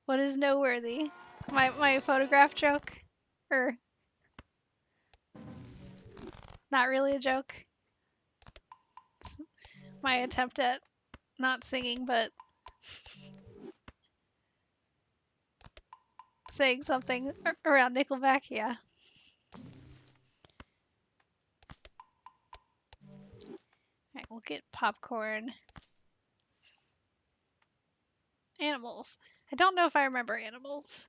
What is noteworthy? My photograph joke? Or not really a joke? It's my attempt at not singing, but saying something around Nickelback, yeah. Alright, we'll get popcorn. Animals. I don't know if I remember animals.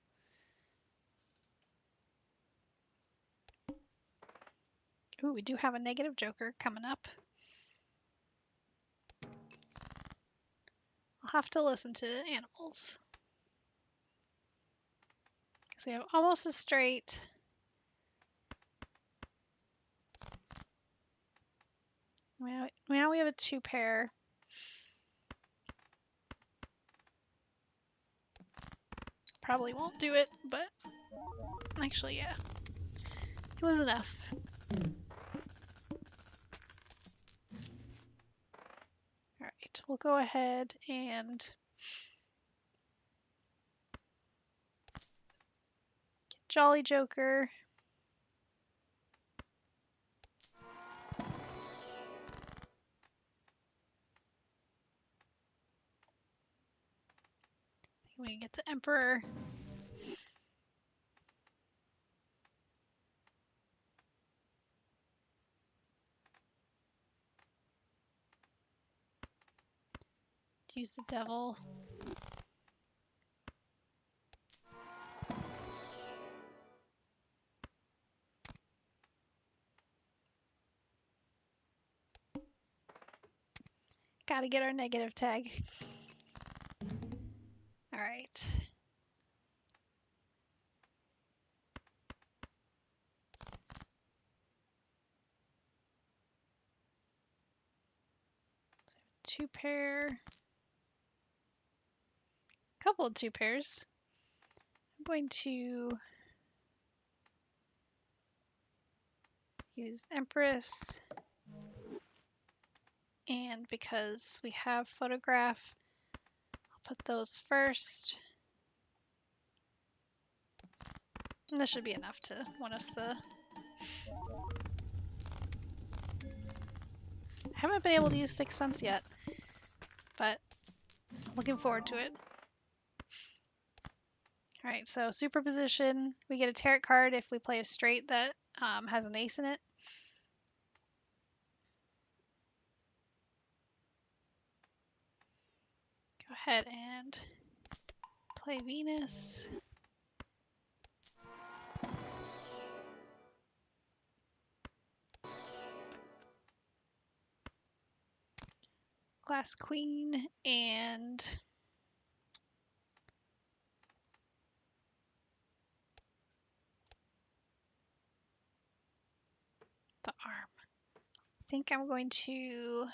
Ooh, we do have a negative joker coming up. I'll have to listen to animals. So we have almost a straight. Now we have a 2 pair. Probably won't do it, but actually, yeah. It was enough. Alright, we'll go ahead and get Jolly Joker. We can get the Emperor. Use the Devil. Gotta get our negative tag. Alright. So 2 pair. Couple of 2 pairs. I'm going to use Empress. And because we have photograph, I'll put those first. And this should be enough to win us the... I haven't been able to use Sixth Sense yet, but I'm looking forward to it. Alright, so superposition. We get a tarot card if we play a straight that has an ace in it. Go ahead and play Venus. Glass Queen and the arm. I think I'm going to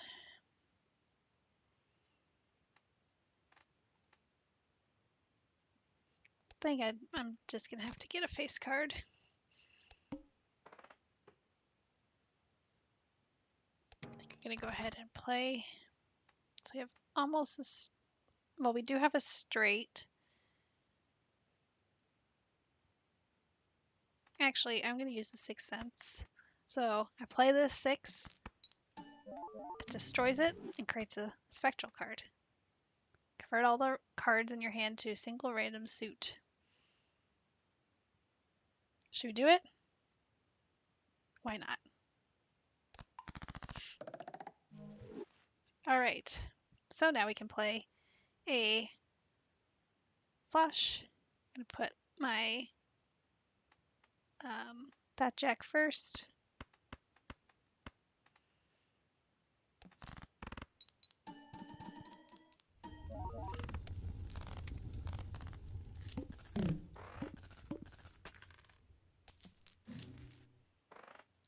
I'm just gonna have to get a face card. I think I'm gonna go ahead and play. So we have almost Well, we do have a straight. Actually, I'm going to use the Sixth Sense. So I play this 6, it destroys it, and creates a spectral card. Convert all the cards in your hand to a single random suit. Should we do it? Why not? Alright, so now we can play a flush. I'm going to put my that jack first.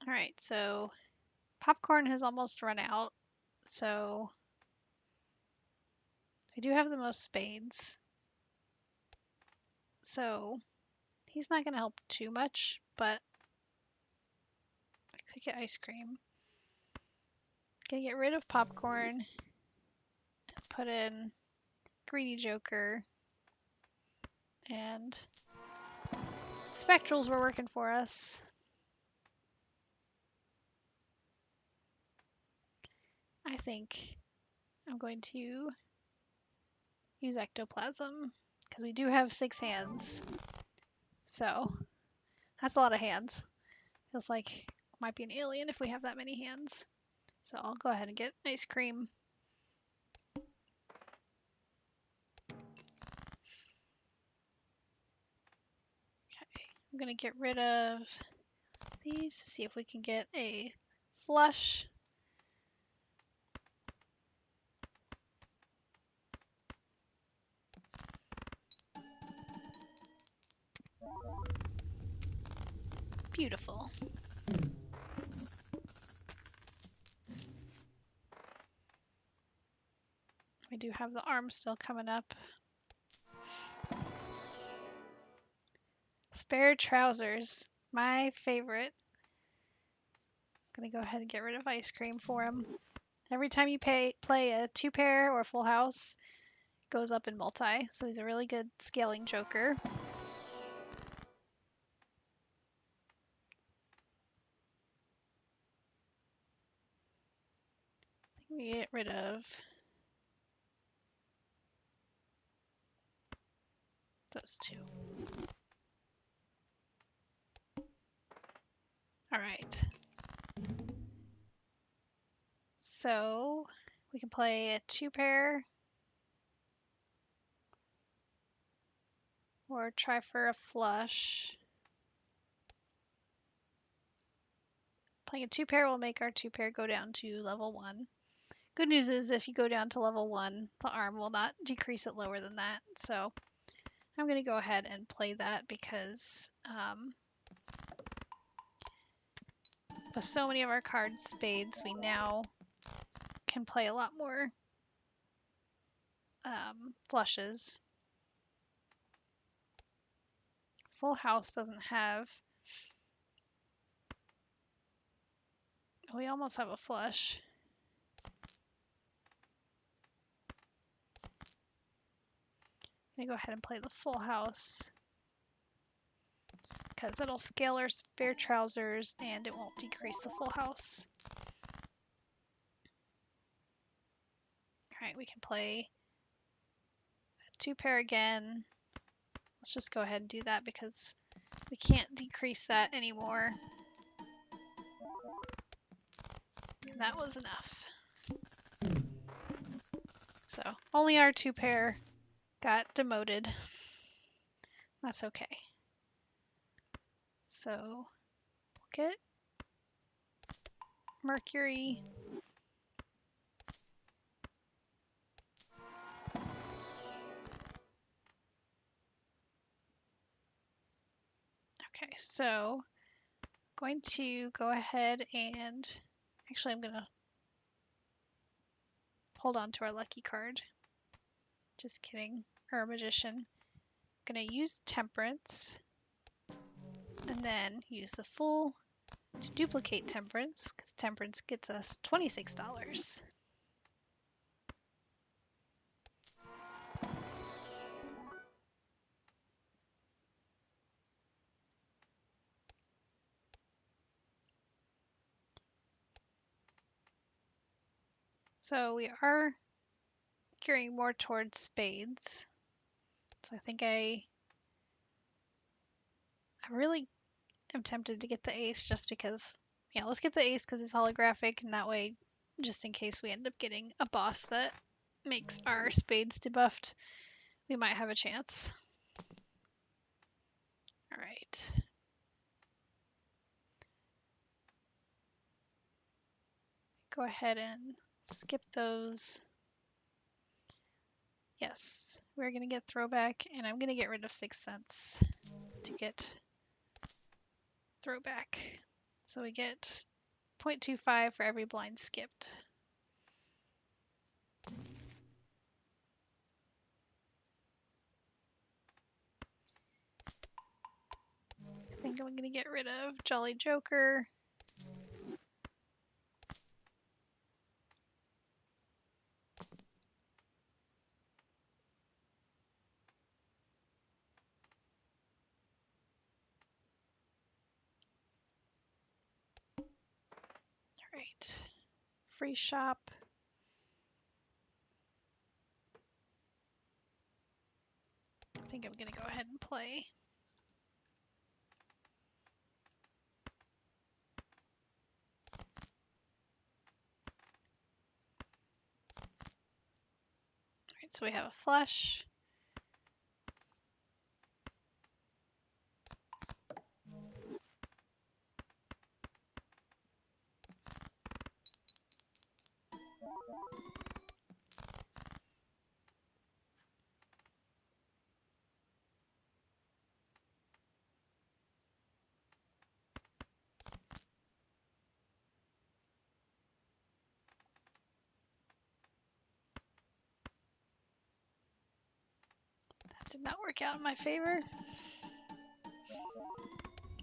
Alright, so popcorn has almost run out, so I do have the most spades. So he's not going to help too much, but I could get ice cream. Gonna get rid of popcorn, put in greedy joker, and spectrals were working for us. I think I'm going to use ectoplasm because we do have 6 hands. So that's a lot of hands. Feels like it might be an alien if we have that many hands. So I'll go ahead and get ice cream. Okay, I'm gonna get rid of these, see if we can get a flush. Beautiful. We do have the arm still coming up. Spare trousers, my favorite. I'm gonna go ahead and get rid of ice cream for him. Every time you play a 2-pair or full house, it goes up in multi, so he's a really good scaling joker. I think we get rid of those 2. Alright. So we can play a 2-pair or try for a flush. Playing a 2-pair will make our 2-pair go down to level 1. Good news is if you go down to level 1, the arm will not decrease it lower than that. So I'm going to go ahead and play that because with so many of our cards spades, we now can play a lot more flushes. Full house doesn't have... We almost have a flush. I'm going to go ahead and play the full house because it'll scale our spare trousers and it won't decrease the full house. Alright, we can play a 2-pair again. Let's just go ahead and do that because we can't decrease that anymore. And that was enough. So only our 2-pair got demoted. That's okay. So we'll get Mercury. Okay, so I'm going to go ahead and actually I'm gonna hold on to our lucky card. Just kidding. Or Magician. I'm gonna use Temperance and then use the Fool to duplicate Temperance because Temperance gets us $26. So we are gearing more towards spades. So I think I really am tempted to get the ace just because, yeah, let's get the ace because it's holographic, and that way, just in case we end up getting a boss that makes our spades debuffed, we might have a chance. All right. Go ahead and skip those. Yes, we're going to get throwback, and I'm going to get rid of Sixth Sense to get throwback. So we get 0.25 for every blind skipped. I think I'm going to get rid of Jolly Joker. All right. Free shop. I think I'm going to go ahead and play. All right, so we have a flush. That did not work out in my favor.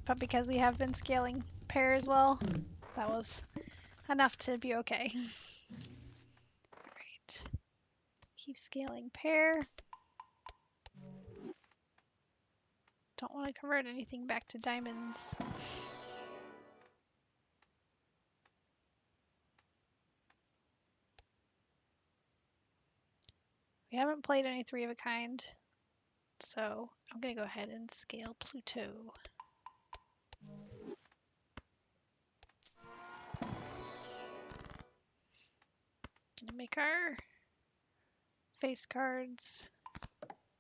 But because we have been scaling pair as well, that was enough to be okay. Alright. Keep scaling pair. Don't want to convert anything back to diamonds. We haven't played any three of a kind, so I'm going to go ahead and scale Pluto. Gonna make our face cards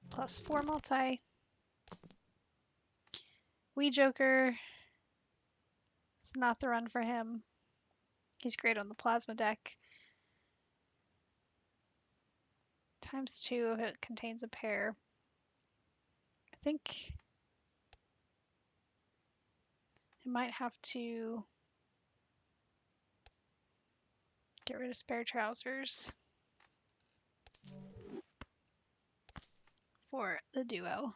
+4 multi. Wee Joker. It's not the run for him. He's great on the plasma deck. ×2 if it contains a pair. I think I might have to get rid of spare trousers for the duo.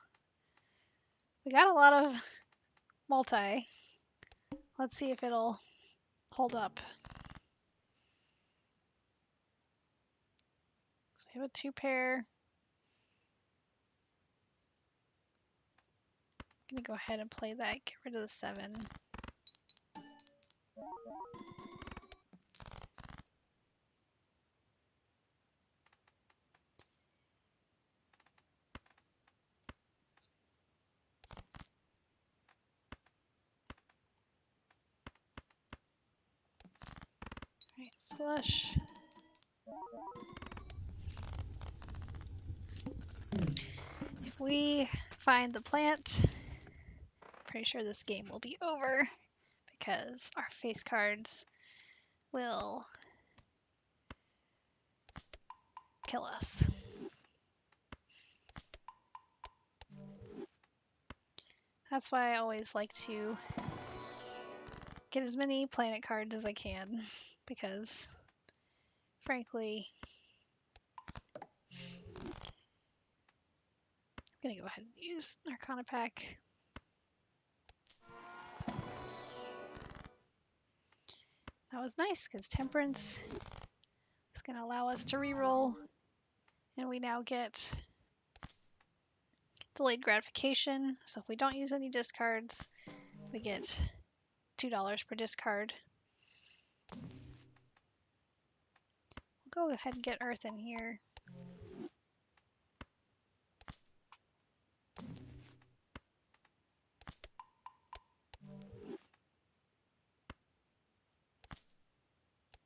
We got a lot of multi. Let's see if it'll hold up. So we have a 2 pair. I'm gonna go ahead and play that, get rid of the 7. Alright, flush. If we find the plant, pretty sure this game will be over because our face cards will kill us. That's why I always like to get as many planet cards as I can, because frankly, I'm gonna go ahead and use Arcana Pack. That was nice because Temperance is gonna allow us to reroll, and we now get delayed gratification. So if we don't use any discards, we get $2 per discard. We'll go ahead and get earth in here.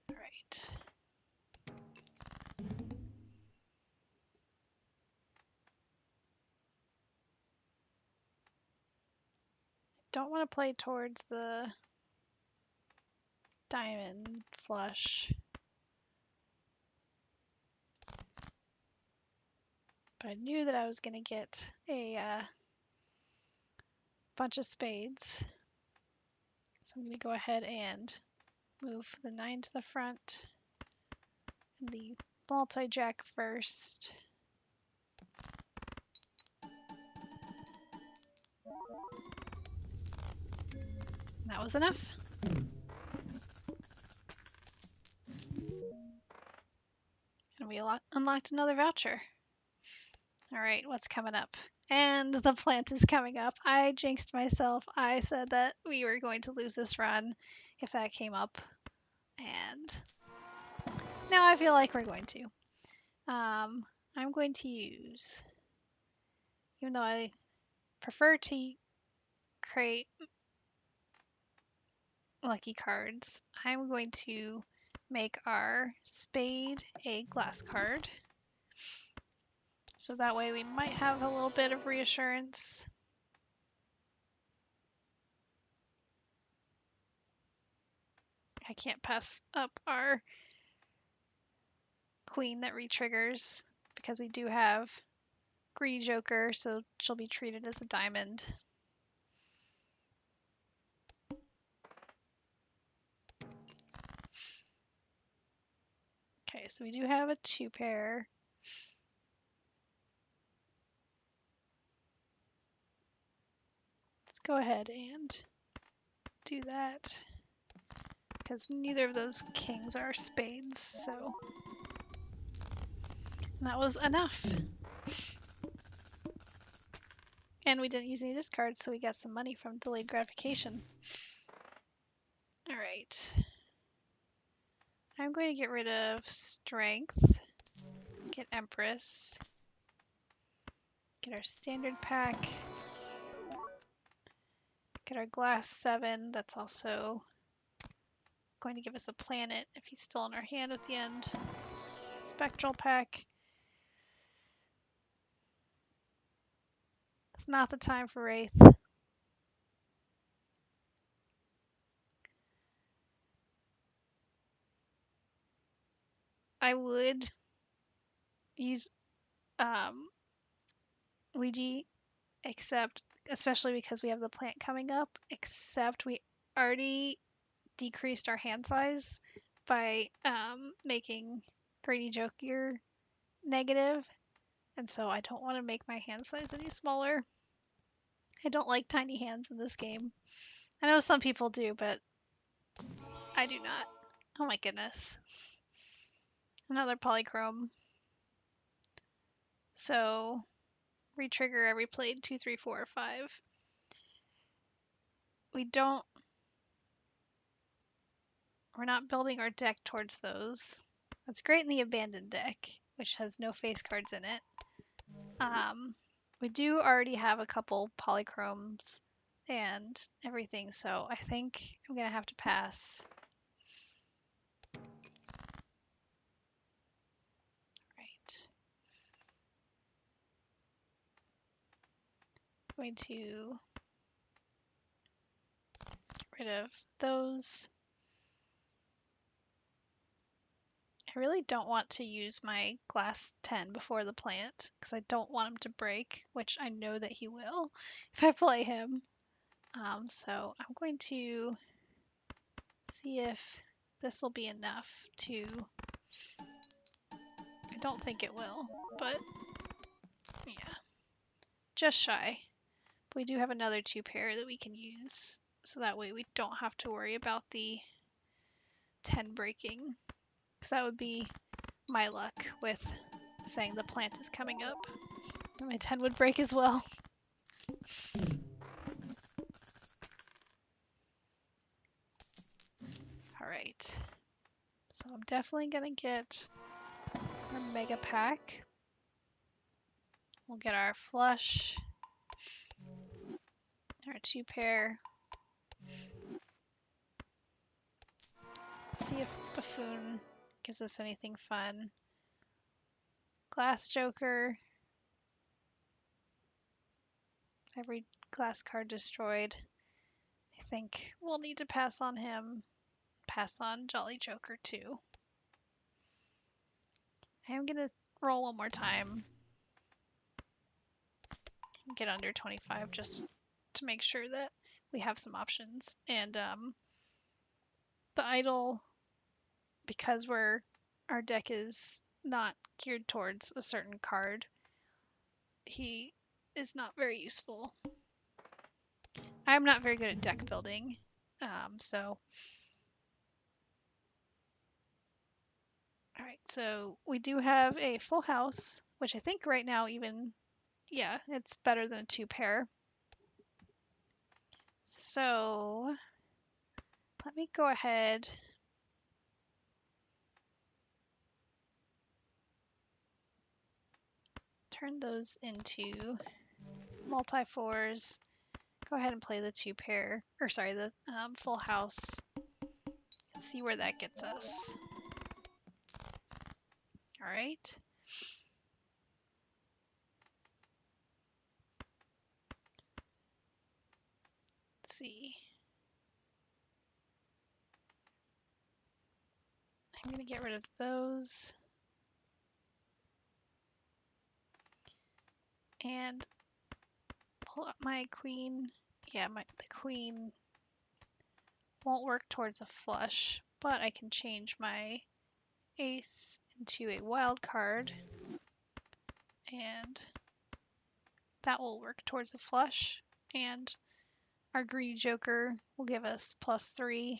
All right. Don't want to play towards the diamond flush. But I knew that I was going to get a bunch of spades. So I'm going to go ahead and move the 9 to the front and the multi-jack first. That was enough. And we unlocked another voucher. All right, what's coming up? And the plant is coming up. I jinxed myself. I said that we were going to lose this run if that came up. And now I feel like we're going to. I'm going to use, even though I prefer to create lucky cards, I'm going to make our spade a glass card. So that way we might have a little bit of reassurance. I can't pass up our queen that re-triggers because we do have greedy joker, so she'll be treated as a diamond. Okay, so we do have a 2 pair. Let's go ahead and do that because neither of those kings are spades, so that was enough. And we didn't use any discards, so we got some money from delayed gratification. All right. I'm going to get rid of strength, get Empress, get our standard pack, get our glass 7. That's also going to give us a planet if he's still in our hand at the end. Spectral pack. It's not the time for Wraith. I would use Ouija, except, especially because we have the plant coming up, except we already decreased our hand size by making Greedy Joker negative, and so I don't want to make my hand size any smaller. I don't like tiny hands in this game. I know some people do, but I do not. Oh my goodness. Another polychrome. So, re-trigger every played 2, 3, 4, 5. We're not building our deck towards those. That's great in the abandoned deck, which has no face cards in it. We do already have a couple polychromes and everything, so I think I'm gonna have to pass. Right. I'm going to get rid of those. I really don't want to use my glass 10 before the plant because I don't want him to break, which I know that he will if I play him. So I'm going to see if this will be enough to... I don't think it will, but yeah, just shy. But we do have another 2 pair that we can use, so that way we don't have to worry about the 10 breaking, because that would be my luck with saying the plant is coming up. And my 10 would break as well. Alright, so I'm definitely gonna get our mega pack. We'll get our flush, our 2 pair. See if Buffoon gives us anything fun. Glass Joker. Every glass card destroyed. I think we'll need to pass on him. Pass on Jolly Joker too. I am gonna roll one more time. Get under 25 just to make sure that we have some options. And the idol, because our deck is not geared towards a certain card, he is not very useful. I'm not very good at deck building, so. Alright, so we do have a full house, which I think right now even, yeah, it's better than a 2 pair. So let me go ahead. Turn those into multi-4s. Go ahead and play the 2 pair, or sorry, the full house. See where that gets us. All right. Let's see. I'm gonna get rid of those. And pull up my queen. Yeah, the queen won't work towards a flush, but I can change my ace into a wild card, and that will work towards a flush. And our greedy joker will give us +3.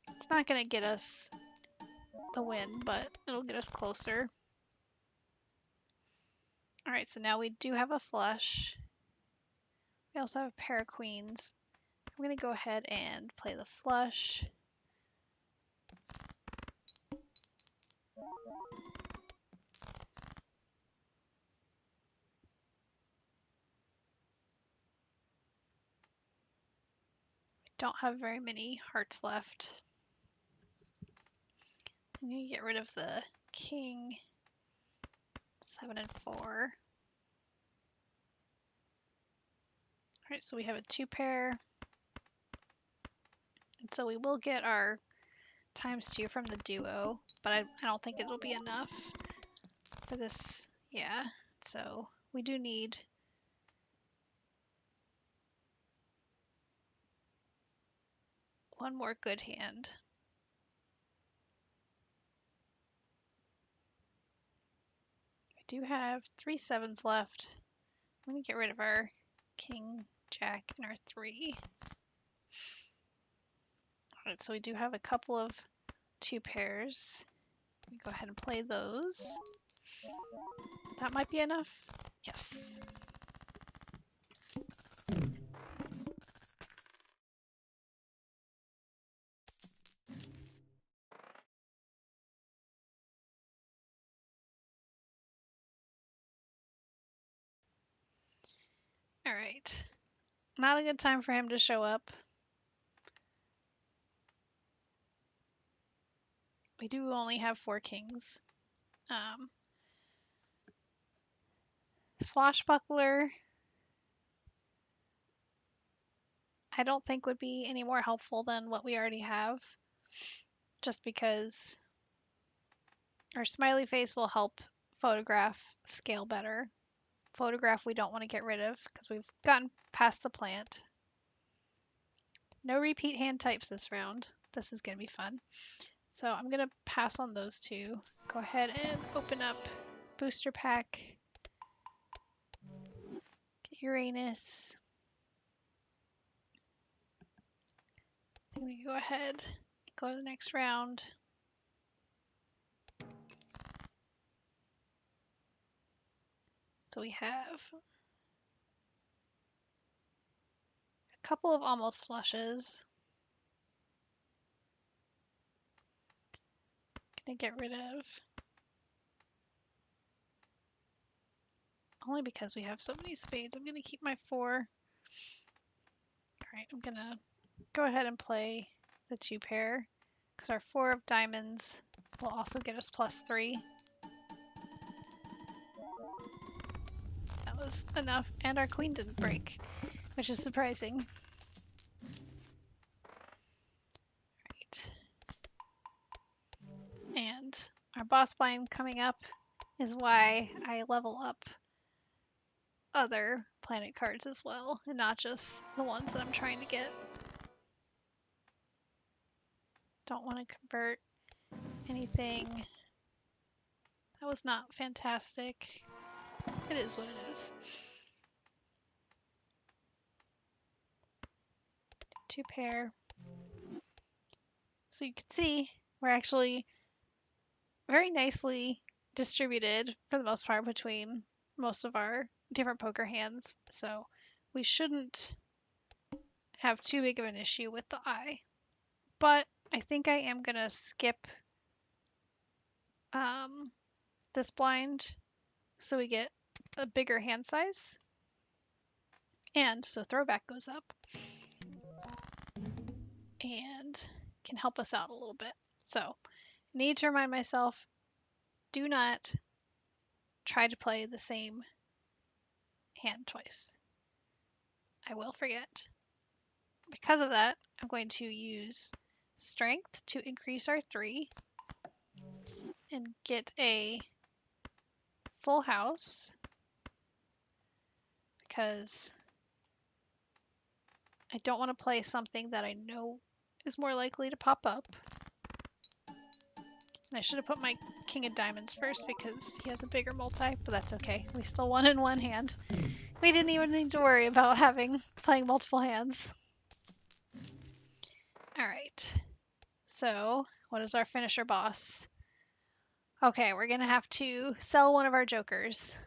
It's not going to get us the win, but it'll get us closer. Alright, so now we do have a flush. We also have a pair of queens. I'm going to go ahead and play the flush. I don't have very many hearts left. I'm going to get rid of the king. 7 and 4. Alright, so we have a 2 pair. And so we will get our ×2 from the duo, but I don't think it'll be enough for this. Yeah, so we do need one more good hand. We do have 3 7s left. I'm going to get rid of our king, jack, and our 3. Alright, so we do have a couple of 2 pairs. We go ahead and play those. That might be enough. Yes. Alright. Not a good time for him to show up. We do only have 4 kings. Swashbuckler, I don't think would be any more helpful than what we already have, just because our smiley face will help photograph scale better. Photograph we don't want to get rid of because we've gotten past the plant. No repeat hand types this round. This is going to be fun. So I'm going to pass on those 2. Go ahead and open up booster pack. Get Uranus. Then we go ahead, go to the next round. So we have a couple of almost flushes. Gonna get rid of only because we have so many spades. I'm going to keep my 4. All right, I'm going to go ahead and play the 2 pair because our 4 of diamonds will also get us +3. That was enough, and our queen didn't break, which is surprising. Right. And our boss blind coming up is why I level up other planet cards as well, and not just the ones that I'm trying to get. Don't want to convert anything. That was not fantastic. It is what it is. 2 pair. So you can see we're actually very nicely distributed for the most part between most of our different poker hands. So we shouldn't have too big of an issue with the eye. But I think I am going to skip this blind so we get a bigger hand size. And so throwback goes up and can help us out a little bit. So I need to remind myself, do not try to play the same hand twice. I will forget. Because of that, I'm going to use strength to increase our 3 and get a full house because I don't want to play something that I know is more likely to pop up. And I should have put my king of diamonds first because he has a bigger multi, but that's okay. We still won in one hand. We didn't even need to worry about playing multiple hands. Alright, so what is our finisher boss? Okay, we're gonna have to sell one of our jokers,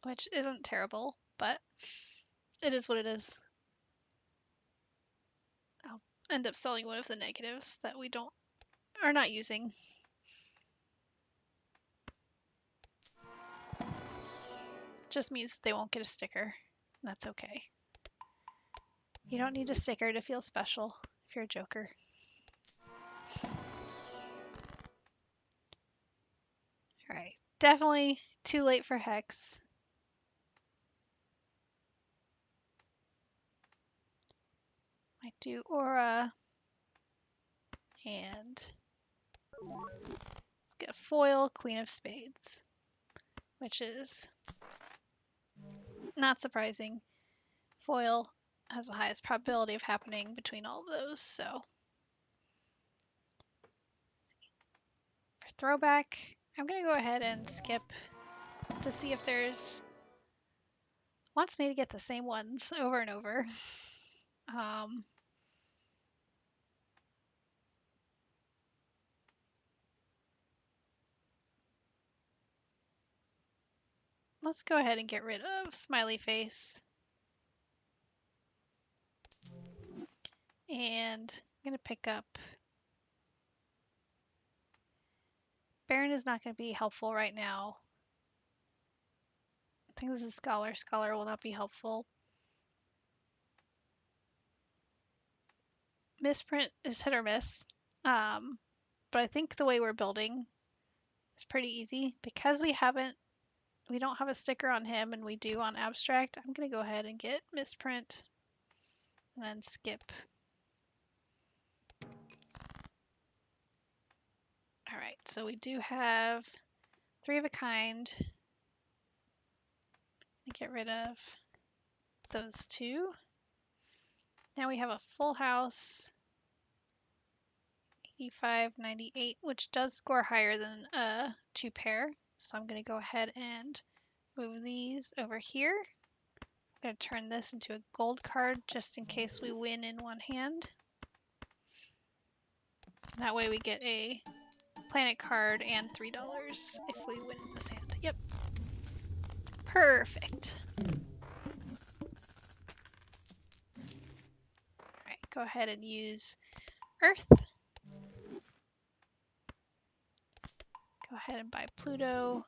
which isn't terrible, but it is what it is. I'll end up selling one of the negatives that we are not using. Just means they won't get a sticker. That's okay. You don't need a sticker to feel special if you're a joker. Alright, definitely too late for Hex. Might do Aura. And let's get foil, Queen of Spades, which is not surprising. Foil has the highest probability of happening between all of those, so. For throwback, I'm going to go ahead and skip to see if there's wants me to get the same ones over and over. Let's go ahead and get rid of Smiley Face. And I'm going to pick up Baron is not going to be helpful right now. I think this is Scholar. Scholar will not be helpful. Misprint is hit or miss. But I think the way we're building is pretty easy. Because we don't have a sticker on him and we do on abstract, I'm going to go ahead and get misprint and then skip. Alright, so we do have 3 of a kind. Get rid of those 2. Now we have a full house, 85, 98, which does score higher than a 2 pair. So I'm going to go ahead and move these over here. I'm going to turn this into a gold card just in case we win in one hand. That way we get a planet card and $3 if we win in this hand. Yep. Perfect. Alright, go ahead and use Earth. Go ahead and buy Pluto.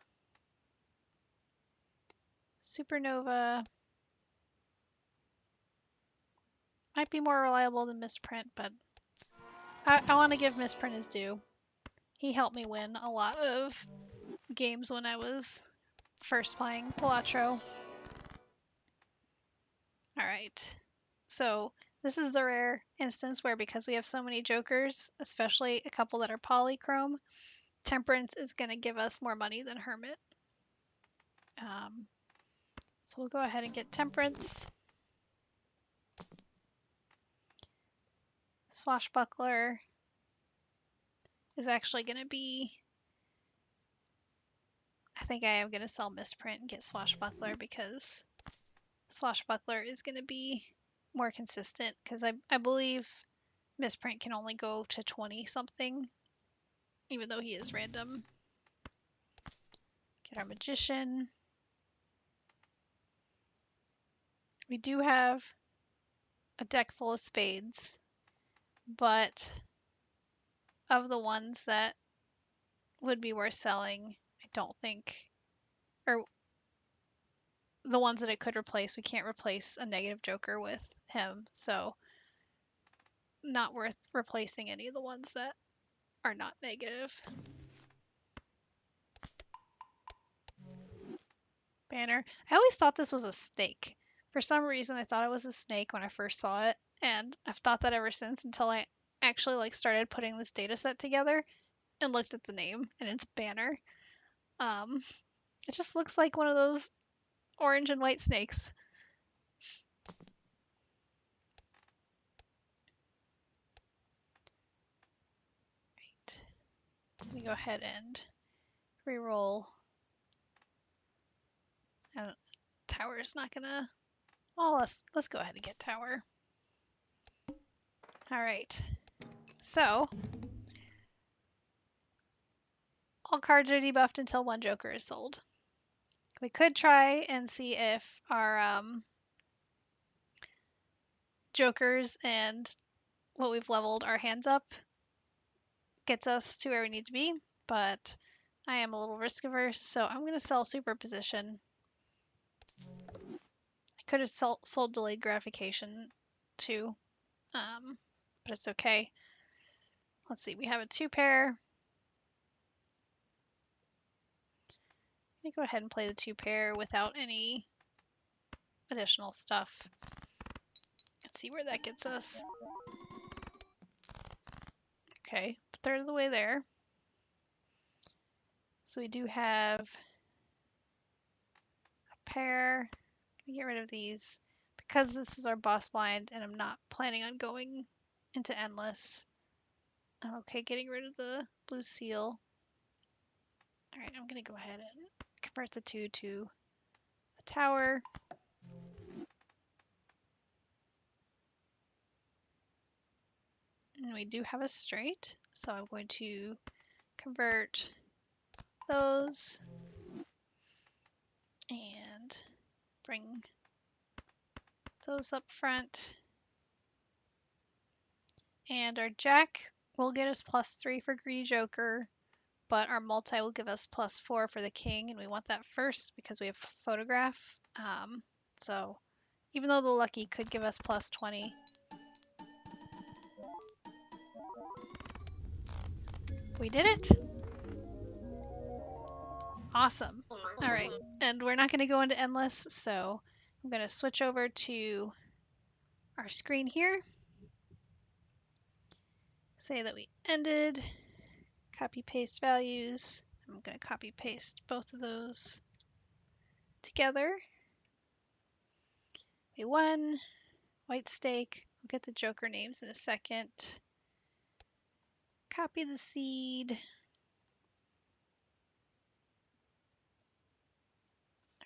Supernova might be more reliable than Misprint, but I want to give Misprint his due. He helped me win a lot of games when I was first playing Balatro. Alright, so this is the rare instance where, because we have so many jokers, especially a couple that are polychrome, Temperance is going to give us more money than Hermit. So we'll go ahead and get Temperance. Swashbuckler is actually going to be... I think I am going to sell Misprint and get Swashbuckler, because Swashbuckler is going to be more consistent, because I believe Misprint can only go to 20 something, even though he is random. Get our Magician. We do have a deck full of spades, but of the ones that would be worth selling, I don't think, or the ones that it could replace, we can't replace a negative joker with him, so not worth replacing any of the ones that are not negative. Banner. I always thought this was a snake. For some reason, I thought it was a snake when I first saw it, and I've thought that ever since, until I actually started putting this data set together and looked at the name, and it's Banner. It just looks like one of those orange and white snakes. Right. Let me go ahead and re-roll. Tower is not gonna... Well, let's go ahead and get Tower. Alright. So, all cards are debuffed until one joker is sold. We could try and see if our jokers and what we've leveled our hands up gets us to where we need to be, but I am a little risk averse, so I'm going to sell Superposition. I could have sold Delayed Gratification too, but it's okay. Let's see, we have a 2-pair. I'm going to go ahead and play the 2-pair without any additional stuff. Let's see where that gets us. Okay, a third of the way there. So we do have a pair. I'm gonna get rid of these because this is our boss blind and I'm not planning on going into endless. I'm okay getting rid of the blue seal. Alright, I'm gonna go ahead and convert the 2 to a tower. And we do have a straight, so I'm going to convert those and bring those up front. And our jack will get us +3 for Greedy Joker, but our multi will give us +4 for the king, and we want that first because we have Photograph. So even though the lucky could give us +20, we did it! Awesome. Alright, and we're not going to go into endless, so I'm going to switch over to our screen here. Say that we ended. Copy paste values. I'm going to copy paste both of those together. We won. White stake. We'll get the joker names in a second. Copy the seed.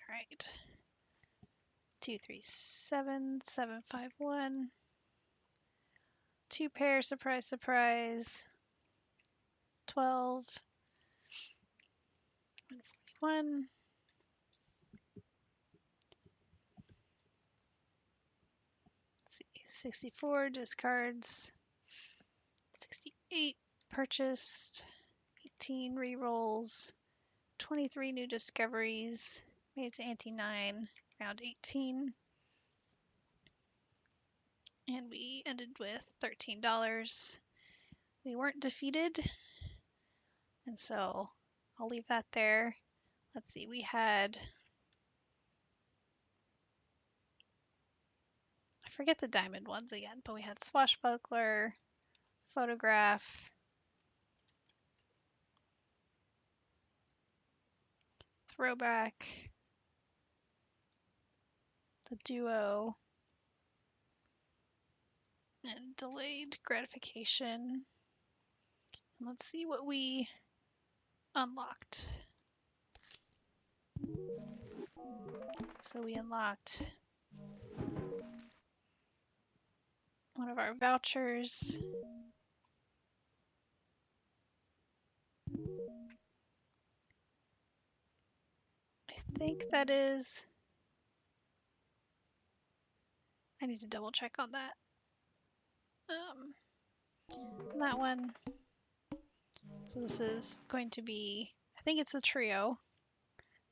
Alright. 237751. 2-pair, surprise, surprise. 12. 141. 64 discards. 68 purchased. 18 rerolls. 23 new discoveries. Made it to ante 9, round 18. And we ended with $13. We weren't defeated, and so I'll leave that there. Let's see, we had, I forget the diamond ones again, but we had swashbuckler, photograph, throwback, the duo, and delayed gratification. And let's see what we unlocked. So we unlocked one of our vouchers. I think that is, I need to double check on that. That one. So this is going to be, I think it's a trio.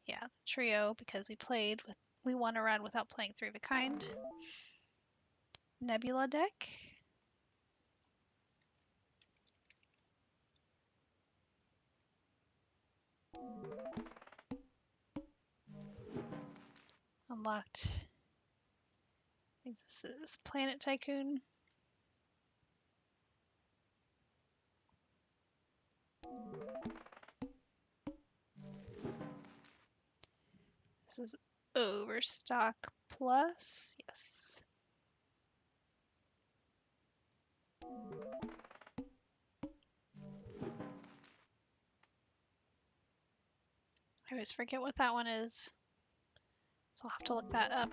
Yeah, trio, because we won a run without playing 3 of a kind. Nebula deck. Unlocked, I think this is Planet Tycoon. This is Overstock Plus, yes. I always forget what that one is, so I'll have to look that up.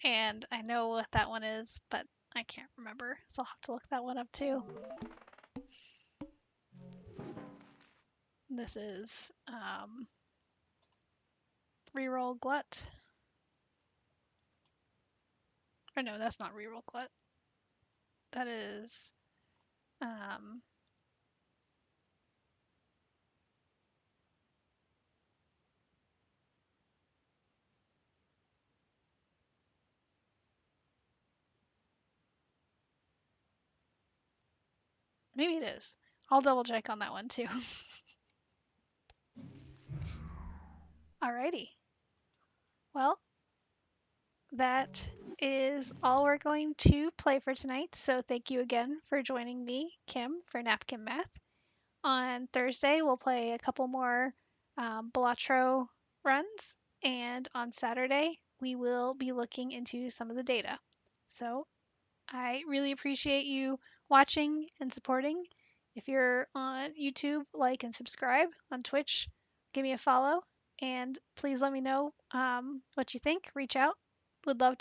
And I know what that one is, but I can't remember, so I'll have to look that one up too. This is Reroll Glut. Or no, that's not Reroll Glut. That is maybe it is. I'll double check on that one too. Alrighty. Well, that is all we're going to play for tonight. So thank you again for joining me, Kim, for NapKim Math. On Thursday, we'll play a couple more Balatro runs. And on Saturday, we will be looking into some of the data. So I really appreciate you watching and supporting. If you're on YouTube, like and subscribe. On Twitch, give me a follow. And please let me know what you think. Reach out. Would love to